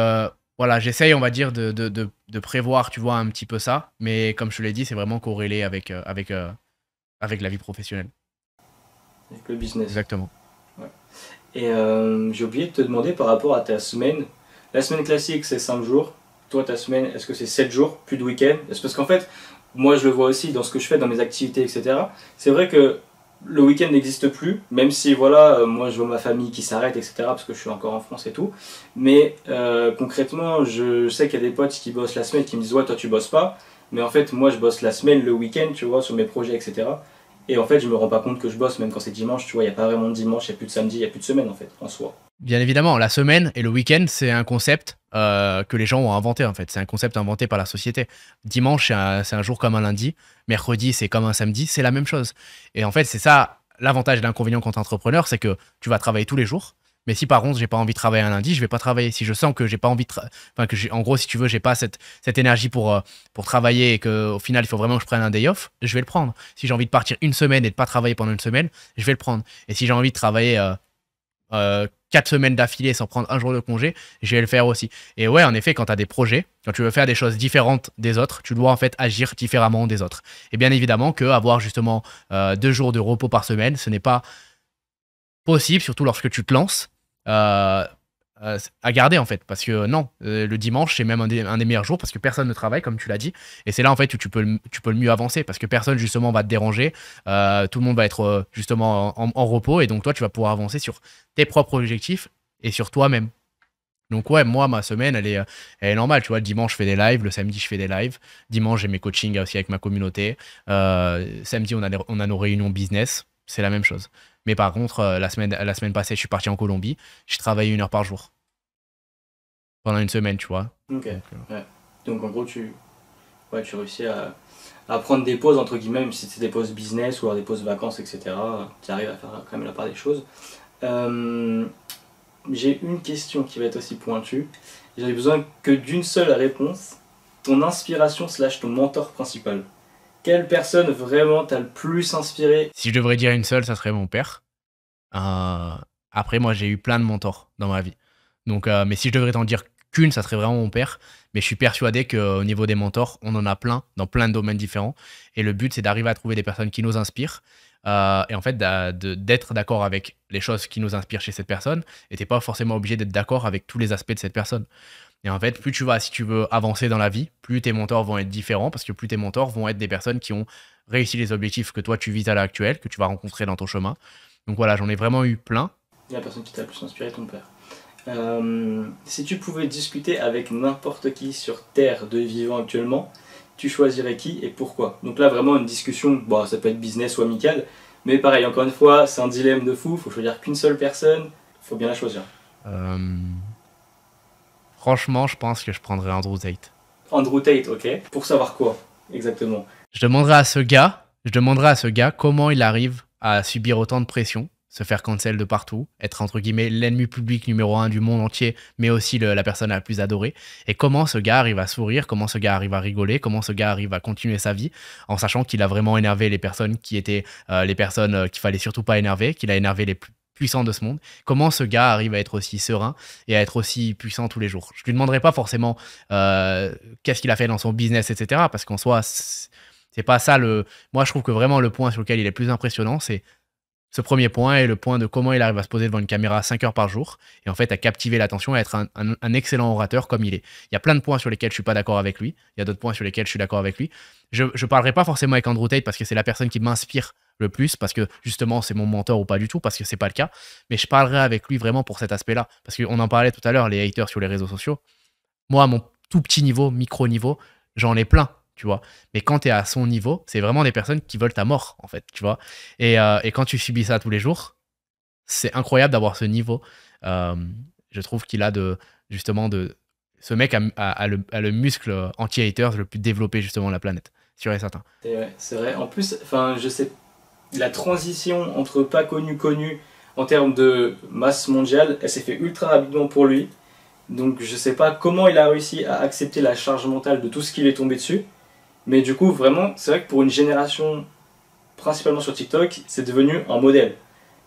voilà, j'essaye, on va dire, de prévoir, tu vois, un petit peu ça. Mais comme je te l'ai dit, c'est vraiment corrélé avec la vie professionnelle. Avec le business. Exactement. Ouais. Et j'ai oublié de te demander par rapport à ta semaine. La semaine classique, c'est 5 jours. Toi, ta semaine, est-ce que c'est 7 jours, plus de week-end? Parce qu'en fait, moi, je le vois aussi dans ce que je fais, dans mes activités, etc. C'est vrai que le week-end n'existe plus, même si, voilà, moi, je vois ma famille qui s'arrête, etc. Parce que je suis encore en France et tout. Mais concrètement, je sais qu'il y a des potes qui bossent la semaine qui me disent, ouais, toi, tu bosses pas. Mais en fait, moi, je bosse la semaine, le week-end, tu vois, sur mes projets, etc. Et en fait, je me rends pas compte que je bosse, même quand c'est dimanche, tu vois, il n'y a pas vraiment de dimanche, il n'y a plus de samedi, il n'y a plus de semaine, en fait, en soi. Bien évidemment, la semaine et le week-end, c'est un concept que les gens ont inventé, en fait. C'est un concept inventé par la société. Dimanche, c'est un jour comme un lundi. Mercredi, c'est comme un samedi. C'est la même chose. Et en fait, c'est ça l'avantage et l'inconvénient quand tu es entrepreneur, c'est que tu vas travailler tous les jours. Mais si par contre, j'ai pas envie de travailler un lundi, je vais pas travailler. Si je sens que j'ai pas envie de enfin, en gros, si tu veux, j'ai pas cette énergie pour travailler et qu'au final, il faut vraiment que je prenne un day off, je vais le prendre. Si j'ai envie de partir une semaine et de pas travailler pendant une semaine, je vais le prendre. Et si j'ai envie de travailler 4 semaines d'affilée sans prendre un jour de congé, je vais le faire aussi. Et ouais, en effet, quand tu as des projets, quand tu veux faire des choses différentes des autres, tu dois en fait agir différemment des autres. Et bien évidemment que avoir justement 2 jours de repos par semaine, ce n'est pas possible, surtout lorsque tu te lances. À garder en fait, parce que non, le dimanche c'est même un des meilleurs jours parce que personne ne travaille comme tu l'as dit, et c'est là en fait où tu peux le mieux avancer parce que personne justement va te déranger, tout le monde va être justement en repos, et donc toi tu vas pouvoir avancer sur tes propres objectifs et sur toi-même. Donc ouais, moi ma semaine elle est normale, tu vois, le dimanche je fais des lives, le samedi je fais des lives, dimanche j'ai mes coachings aussi avec ma communauté, samedi on a nos réunions business, c'est la même chose. Mais par contre, la semaine passée, je suis parti en Colombie. J'ai travaillé 1 heure par jour. Pendant une semaine, tu vois. Ok. Ouais. Donc en gros, tu réussis à prendre des pauses, entre guillemets, même si c'est des pauses business ou alors des pauses vacances, etc. Tu arrives à faire quand même la part des choses. J'ai une question qui va être aussi pointue. J'avais besoin que d'une seule réponse. Ton inspiration / ton mentor principal. Quelle personne vraiment t'a le plus inspiré? Si je devrais dire une seule, ça serait mon père. Après, moi, j'ai eu plein de mentors dans ma vie. Donc, mais si je devrais t'en dire qu'une, ça serait vraiment mon père. Mais je suis persuadé qu'au niveau des mentors, on en a plein, dans plein de domaines différents. Et le but, c'est d'arriver à trouver des personnes qui nous inspirent. Et en fait, d'être d'accord avec les choses qui nous inspirent chez cette personne. Et t'es pas forcément obligé d'être d'accord avec tous les aspects de cette personne. Et en fait, plus si tu veux avancer dans la vie, plus tes mentors vont être différents, parce que plus tes mentors vont être des personnes qui ont réussi les objectifs que toi tu vises à l'heure actuelle, que tu vas rencontrer dans ton chemin. Donc voilà, j'en ai vraiment eu plein. Et la personne qui t'a le plus inspiré, ton père. Si tu pouvais discuter avec n'importe qui sur Terre de vivant actuellement, tu choisirais qui et pourquoi? Donc là, vraiment une discussion, bon, ça peut être business ou amical, mais pareil, encore une fois, c'est un dilemme de fou, il faut choisir qu'une seule personne, il faut bien la choisir. Franchement, je pense que je prendrais Andrew Tate. Andrew Tate, ok. Pour savoir quoi, exactement? Je demanderais à ce gars comment il arrive à subir autant de pression, se faire cancel de partout, être entre guillemets l'ennemi public numéro un du monde entier, mais aussi la personne la plus adorée. Et comment ce gars arrive à sourire, comment ce gars arrive à rigoler, comment ce gars arrive à continuer sa vie, en sachant qu'il a vraiment énervé les personnes qui étaient les personnes qu'il fallait surtout pas énerver, qu'il a énervé les plus puissants de ce monde. Comment ce gars arrive à être aussi serein et à être aussi puissant tous les jours. Je lui demanderai pas forcément qu'est-ce qu'il a fait dans son business, etc. Parce qu'en soi, c'est pas ça le. Moi, je trouve que vraiment le point sur lequel il est plus impressionnant, c'est ce premier point et le point de comment il arrive à se poser devant une caméra 5 heures par jour et en fait à captiver l'attention et à être un excellent orateur comme il est. Il y a plein de points sur lesquels je suis pas d'accord avec lui, il y a d'autres points sur lesquels je suis d'accord avec lui. Je parlerai pas forcément avec Andrew Tate parce que c'est la personne qui m'inspire le plus, parce que justement c'est mon mentor ou pas du tout, parce que c'est pas le cas, mais je parlerai avec lui vraiment pour cet aspect-là, parce qu'on en parlait tout à l'heure, les haters sur les réseaux sociaux. Moi, à mon tout petit niveau, micro-niveau, j'en ai plein, tu vois. Mais quand tu es à son niveau, c'est vraiment des personnes qui veulent ta mort, en fait, tu vois. Et quand tu subis ça tous les jours, c'est incroyable d'avoir ce niveau. Euh, je trouve qu'il a justement, ce mec a le muscle anti-haters le plus développé, justement, de la planète. Sûr et certain. C'est vrai. En plus, enfin, je sais, la transition entre pas connu, connu, en termes de masse mondiale, elle s'est fait ultra rapidement pour lui. Donc je sais pas comment il a réussi à accepter la charge mentale de tout ce qui lui est tombé dessus. Mais du coup, vraiment, c'est vrai que pour une génération, principalement sur TikTok, c'est devenu un modèle.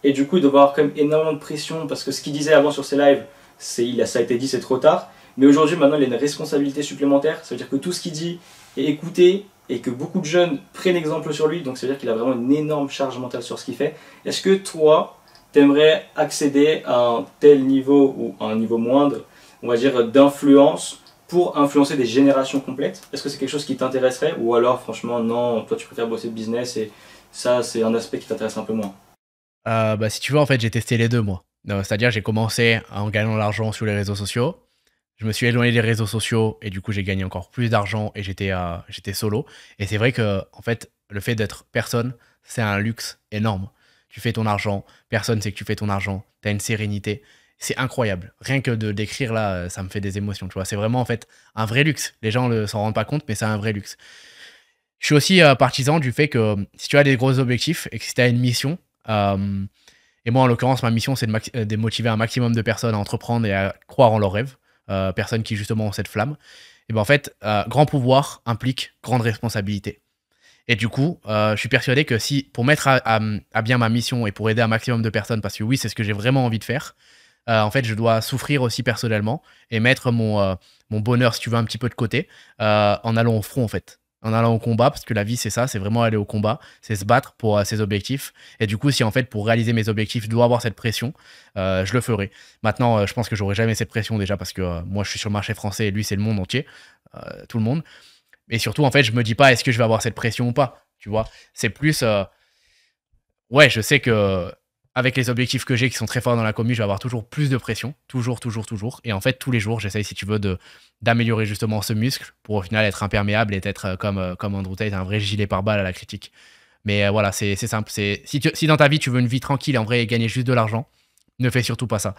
Et du coup, il doit avoir quand même énormément de pression parce que ce qu'il disait avant sur ses lives, ça a été dit, c'est trop tard. Mais aujourd'hui, maintenant, il a une responsabilité supplémentaire. Ça veut dire que tout ce qu'il dit est écouté et que beaucoup de jeunes prennent exemple sur lui. Donc ça veut dire qu'il a vraiment une énorme charge mentale sur ce qu'il fait. Est-ce que toi, t'aimerais accéder à un tel niveau ou à un niveau moindre, on va dire, d'influence pour influencer des générations complètes? Est-ce que c'est quelque chose qui t'intéresserait ou alors franchement non, toi tu préfères bosser de business et ça c'est un aspect qui t'intéresse un peu moins? Bah, si tu veux, en fait, j'ai testé les deux, moi. C'est-à-dire, j'ai commencé en gagnant de l'argent sur les réseaux sociaux. Je me suis éloigné des réseaux sociaux et du coup, j'ai gagné encore plus d'argent et j'étais solo. Et c'est vrai que, en fait, le fait d'être personne, c'est un luxe énorme. Tu fais ton argent, personne sait que tu fais ton argent, tu as une sérénité. C'est incroyable. Rien que de d'écrire là, ça me fait des émotions, tu vois. C'est vraiment, en fait, un vrai luxe. Les gens ne s'en rendent pas compte, mais c'est un vrai luxe. Je suis aussi partisan du fait que si tu as des gros objectifs et que si tu as une mission, euh, et moi en l'occurrence, ma mission c'est de motiver un maximum de personnes à entreprendre et à croire en leurs rêves, personnes qui justement ont cette flamme, et ben en fait, grand pouvoir implique grande responsabilité. Et du coup, je suis persuadé que si, pour mettre à bien ma mission et pour aider un maximum de personnes, parce que oui, c'est ce que j'ai vraiment envie de faire, en fait, je dois souffrir aussi personnellement et mettre mon bonheur, si tu veux, un petit peu de côté, en allant au front, en fait. En allant au combat, parce que la vie, c'est ça, c'est vraiment aller au combat, c'est se battre pour ses objectifs. Et du coup, si en fait, pour réaliser mes objectifs, je dois avoir cette pression, je le ferai. Maintenant, je pense que j'aurai jamais cette pression déjà, parce que moi, je suis sur le marché français et lui, c'est le monde entier, tout le monde. Et surtout, en fait, je me dis pas, est-ce que je vais avoir cette pression ou pas, tu vois. C'est plus, ouais, je sais que avec les objectifs que j'ai qui sont très forts dans la commu, je vais avoir toujours plus de pression, toujours, toujours, toujours. Et en fait, tous les jours, j'essaye, si tu veux, d'améliorer justement ce muscle pour au final être imperméable et être comme Andrew Tate, un vrai gilet pare-balles à la critique. Mais voilà, c'est simple. Si dans ta vie, tu veux une vie tranquille et en vrai gagner juste de l'argent, ne fais surtout pas ça.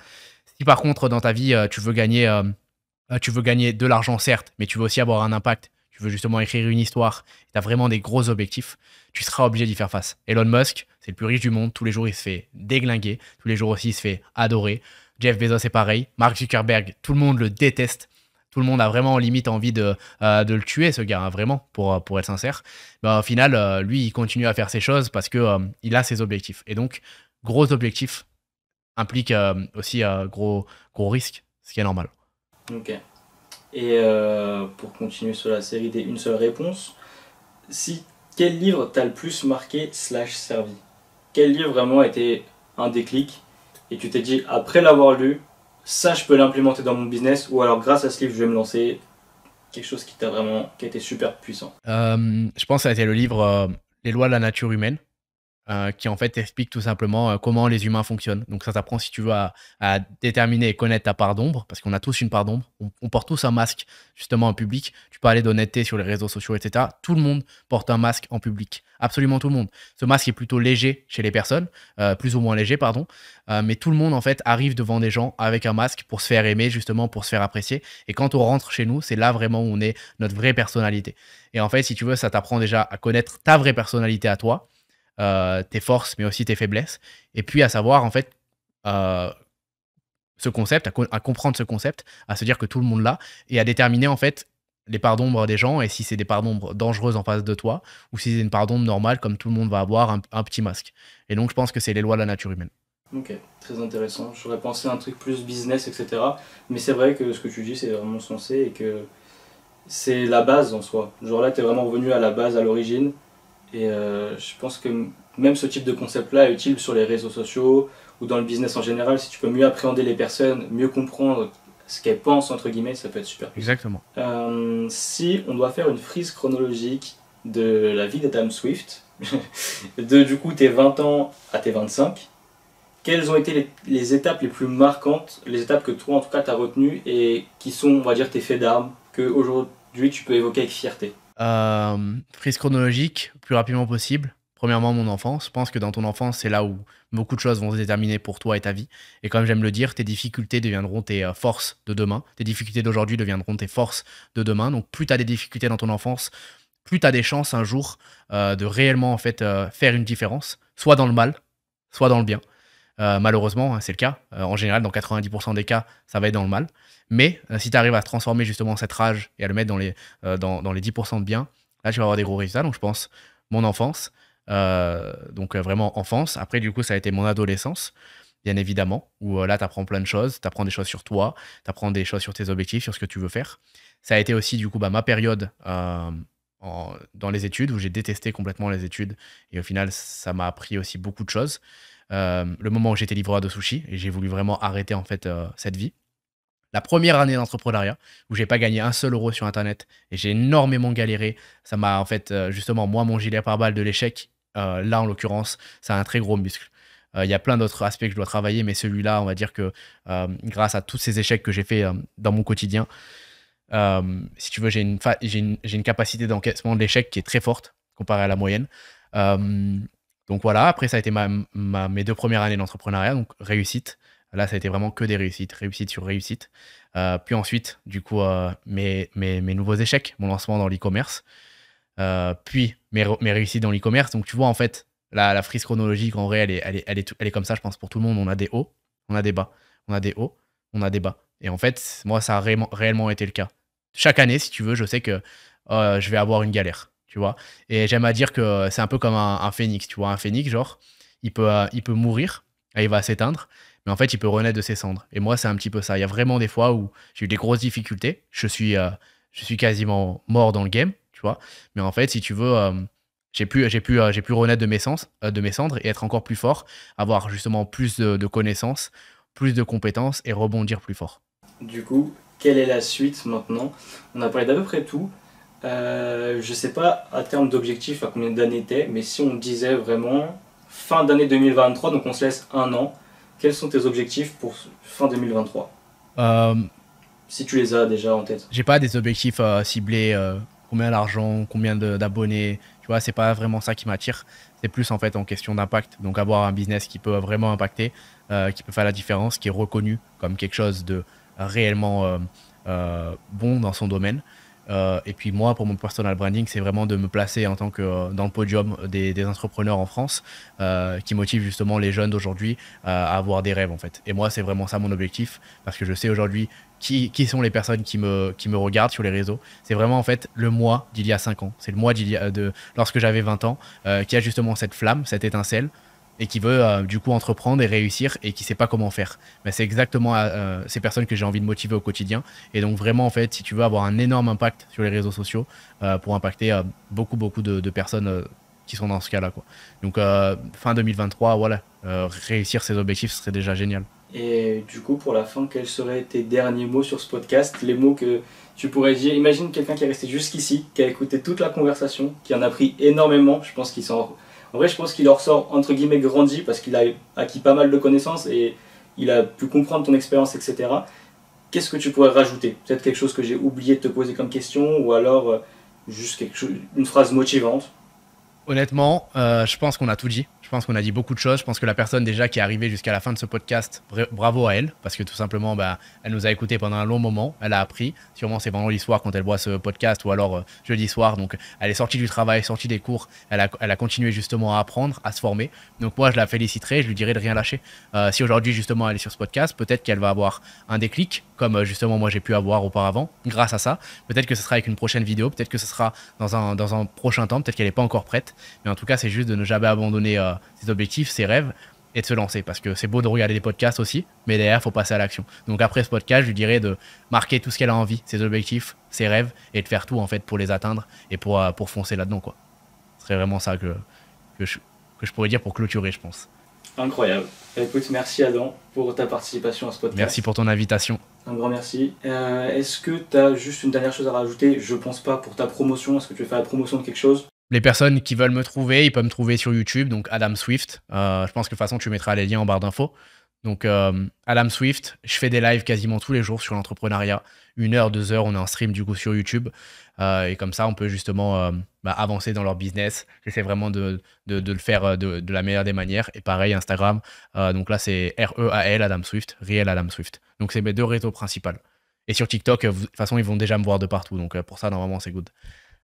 Si par contre, dans ta vie, tu veux gagner de l'argent, certes, mais tu veux aussi avoir un impact, tu veux justement écrire une histoire, tu as vraiment des gros objectifs, tu seras obligé d'y faire face. Elon Musk, c'est le plus riche du monde, tous les jours il se fait déglinguer, tous les jours aussi il se fait adorer. Jeff Bezos c'est pareil, Mark Zuckerberg, tout le monde le déteste. Tout le monde a vraiment limite envie de le tuer, ce gars, hein, vraiment, pour être sincère. Bah, au final, lui, il continue à faire ses choses parce que il a ses objectifs. Et donc, gros objectifs impliquent aussi gros risques, ce qui est normal. Ok. Et pour continuer sur la série des une seule réponse, quel livre t'a le plus marqué slash servi? Quel livre vraiment a été un déclic et tu t'es dit après l'avoir lu, ça je peux l'implémenter dans mon business ou alors grâce à ce livre je vais me lancer quelque chose qui a été super puissant? Je pense que ça a été le livre Les lois de la nature humaine. qui en fait explique tout simplement comment les humains fonctionnent. Donc ça t'apprend, si tu veux, à déterminer et connaître ta part d'ombre, parce qu'on a tous une part d'ombre. On porte tous un masque justement en public. Tu parlais d'honnêteté sur les réseaux sociaux, etc. Tout le monde porte un masque en public. Absolument tout le monde. Ce masque est plutôt léger chez les personnes, plus ou moins léger, pardon. Mais tout le monde en fait arrive devant des gens avec un masque pour se faire aimer, justement pour se faire apprécier. Et quand on rentre chez nous, c'est là vraiment où on est notre vraie personnalité. Et en fait, si tu veux, ça t'apprend déjà à connaître ta vraie personnalité à toi, tes forces, mais aussi tes faiblesses. Et puis à savoir, en fait, euh, ce concept, à comprendre ce concept, à se dire que tout le monde l'a, et à déterminer, en fait, les parts d'ombre des gens, et si c'est des parts d'ombre dangereuses en face de toi, ou si c'est une part d'ombre normale, comme tout le monde va avoir un petit masque. Et donc, je pense que c'est les lois de la nature humaine. Ok, très intéressant. J'aurais pensé à un truc plus business, etc. Mais c'est vrai que ce que tu dis, c'est vraiment sensé et que c'est la base en soi. Genre là, tu es vraiment revenu à la base, à l'origine. Et je pense que même ce type de concept-là est utile sur les réseaux sociaux ou dans le business en général. Si tu peux mieux appréhender les personnes, mieux comprendre ce qu'elles pensent, entre guillemets, ça peut être super. Exactement. Si on doit faire une frise chronologique de la vie d'Adam Swift, de du coup tes 20 ans à tes 25, quelles ont été les étapes les plus marquantes, les étapes que toi en tout cas tu as retenues et qui sont, on va dire, tes faits d'armes, que aujourd'hui tu peux évoquer avec fierté? Frise chronologique, plus rapidement possible. Premièrement, mon enfance. Je pense que dans ton enfance, c'est là où beaucoup de choses vont se déterminer pour toi et ta vie. Et comme j'aime le dire, tes difficultés deviendront tes forces de demain. Tes difficultés d'aujourd'hui deviendront tes forces de demain. Donc plus tu as des difficultés dans ton enfance, plus tu as des chances un jour de réellement en fait, faire une différence, soit dans le mal, soit dans le bien. Malheureusement, hein, c'est le cas. En général, dans 90% des cas, ça va être dans le mal. Mais si tu arrives à transformer justement cette rage et à le mettre dans les 10% de bien, là, tu vas avoir des gros résultats. Donc, je pense, mon enfance, donc vraiment enfance. Après, du coup, ça a été mon adolescence, bien évidemment, où là, tu apprends plein de choses. Tu apprends des choses sur toi, tu apprends des choses sur tes objectifs, sur ce que tu veux faire. Ça a été aussi, du coup, ma période dans les études, où j'ai détesté complètement les études. Et au final, ça m'a appris aussi beaucoup de choses. Le moment où j'étais livreur de sushi et j'ai voulu vraiment arrêter en fait cette vie. La première année d'entrepreneuriat où j'ai pas gagné un seul euro sur internet et j'ai énormément galéré. Ça m'a en fait justement, moi, mon gilet pare-balles de l'échec, là en l'occurrence, c'est un très gros muscle. Il y a plein d'autres aspects que je dois travailler, mais celui-là, on va dire que grâce à tous ces échecs que j'ai fait dans mon quotidien, si tu veux, j'ai une capacité d'encaissement de l'échec qui est très forte comparée à la moyenne. Euh, donc voilà, après ça a été mes 2 premières années d'entrepreneuriat, donc réussite. Là, ça a été vraiment que des réussites, réussite sur réussite. Puis ensuite, du coup, mes nouveaux échecs, mon lancement dans l'e-commerce, puis mes réussites dans l'e-commerce. Donc tu vois, en fait, la frise chronologique, en vrai, elle est comme ça, je pense, pour tout le monde. On a des hauts, on a des bas. On a des hauts, on a des bas. Et en fait, moi, ça a réellement été le cas. Chaque année, si tu veux, je sais que je vais avoir une galère, tu vois. Et j'aime à dire que c'est un peu comme un phénix, tu vois. Un phénix, genre, il peut mourir, et il va s'éteindre, mais en fait, il peut renaître de ses cendres. Et moi, c'est un petit peu ça. Il y a vraiment des fois où j'ai eu des grosses difficultés. Je suis quasiment mort dans le game, tu vois. Mais en fait, si tu veux, j'ai pu renaître de mes cendres et être encore plus fort, avoir justement plus de connaissances, plus de compétences et rebondir plus fort. Du coup, quelle est la suite maintenant? On a parlé d'à peu près tout. Je sais pas à terme d'objectif à combien d'années t'es, mais si on disait vraiment fin d'année 2023, donc on se laisse un an, quels sont tes objectifs pour fin 2023? Euh, Si tu les as déjà en tête. j'ai pas des objectifs ciblés, combien d'argent, combien d'abonnés, tu vois, c'est pas vraiment ça qui m'attire. C'est plus en fait en question d'impact. Donc avoir un business qui peut vraiment impacter, qui peut faire la différence, qui est reconnu comme quelque chose de réellement bon dans son domaine. Et puis moi, pour mon personal branding, c'est vraiment de me placer en tant que dans le podium des entrepreneurs en France qui motivent justement les jeunes d'aujourd'hui à avoir des rêves en fait. Et moi, c'est vraiment ça mon objectif parce que je sais aujourd'hui qui sont les personnes qui me regardent sur les réseaux. C'est vraiment en fait le moi d'il y a 5 ans. C'est le moi lorsque j'avais 20 ans qui a justement cette flamme, cette étincelle et qui veut du coup entreprendre et réussir et qui sait pas comment faire. Mais c'est exactement ces personnes que j'ai envie de motiver au quotidien. Et donc vraiment en fait, si tu veux avoir un énorme impact sur les réseaux sociaux pour impacter beaucoup de personnes qui sont dans ce cas-là, quoi. Donc fin 2023, voilà, réussir ces objectifs ce serait déjà génial. Et du coup, pour la fin, quels seraient tes derniers mots sur ce podcast? Les mots que tu pourrais dire. Imagine quelqu'un qui est resté jusqu'ici, qui a écouté toute la conversation, qui en a pris énormément. Je pense qu'il s'en En vrai, je pense qu'il en ressort entre guillemets grandi parce qu'il a acquis pas mal de connaissances et il a pu comprendre ton expérience, etc. Qu'est-ce que tu pourrais rajouter? Peut-être quelque chose que j'ai oublié de te poser comme question ou alors juste une phrase motivante. Honnêtement, je pense qu'on a tout dit. Je pense qu'on a dit beaucoup de choses. Je pense que la personne déjà qui est arrivée jusqu'à la fin de ce podcast, bravo à elle, parce que tout simplement, bah, elle nous a écoutés pendant un long moment. Elle a appris. Sûrement, c'est vendredi soir quand elle voit ce podcast ou alors jeudi soir. Donc, elle est sortie du travail, sortie des cours. Elle a continué justement à apprendre, à se former. Donc, moi, je la féliciterai. Je lui dirai de rien lâcher. Si aujourd'hui, justement, elle est sur ce podcast, peut-être qu'elle va avoir un déclic, comme justement moi j'ai pu avoir auparavant, grâce à ça. Peut-être que ce sera avec une prochaine vidéo. Peut-être que ce sera dans un prochain temps. Peut-être qu'elle n'est pas encore prête. Mais en tout cas, c'est juste de ne jamais abandonner ses objectifs, ses rêves et de se lancer. Parce que c'est beau de regarder des podcasts aussi, mais derrière, il faut passer à l'action. Donc après ce podcast, je lui dirais de marquer tout ce qu'elle a envie, ses objectifs, ses rêves, et de faire tout en fait pour les atteindre et pour foncer là-dedans, quoi. Ce serait vraiment ça que je pourrais dire pour clôturer, je pense. Incroyable. Écoute, merci Adam pour ta participation à ce podcast. Merci pour ton invitation. Un grand merci. Est-ce que tu as juste une dernière chose à rajouter? Je pense pas, pour ta promotion. Est-ce que tu veux faire la promotion de quelque chose? Les personnes qui veulent me trouver, ils peuvent me trouver sur YouTube, donc Adam Swift. Je pense que de toute façon, tu mettras les liens en barre d'infos. Donc Adam Swift, je fais des lives quasiment tous les jours sur l'entrepreneuriat. 1 heure, 2 heures, on est en stream du coup sur YouTube. Et comme ça, on peut justement avancer dans leur business. J'essaie vraiment de le faire de la meilleure des manières. Et pareil, Instagram. Donc là, c'est REAL Adam Swift, Réel Adam Swift. Donc c'est mes 2 réseaux principaux. Et sur TikTok, de toute façon, ils vont déjà me voir de partout. Donc pour ça, normalement, c'est good.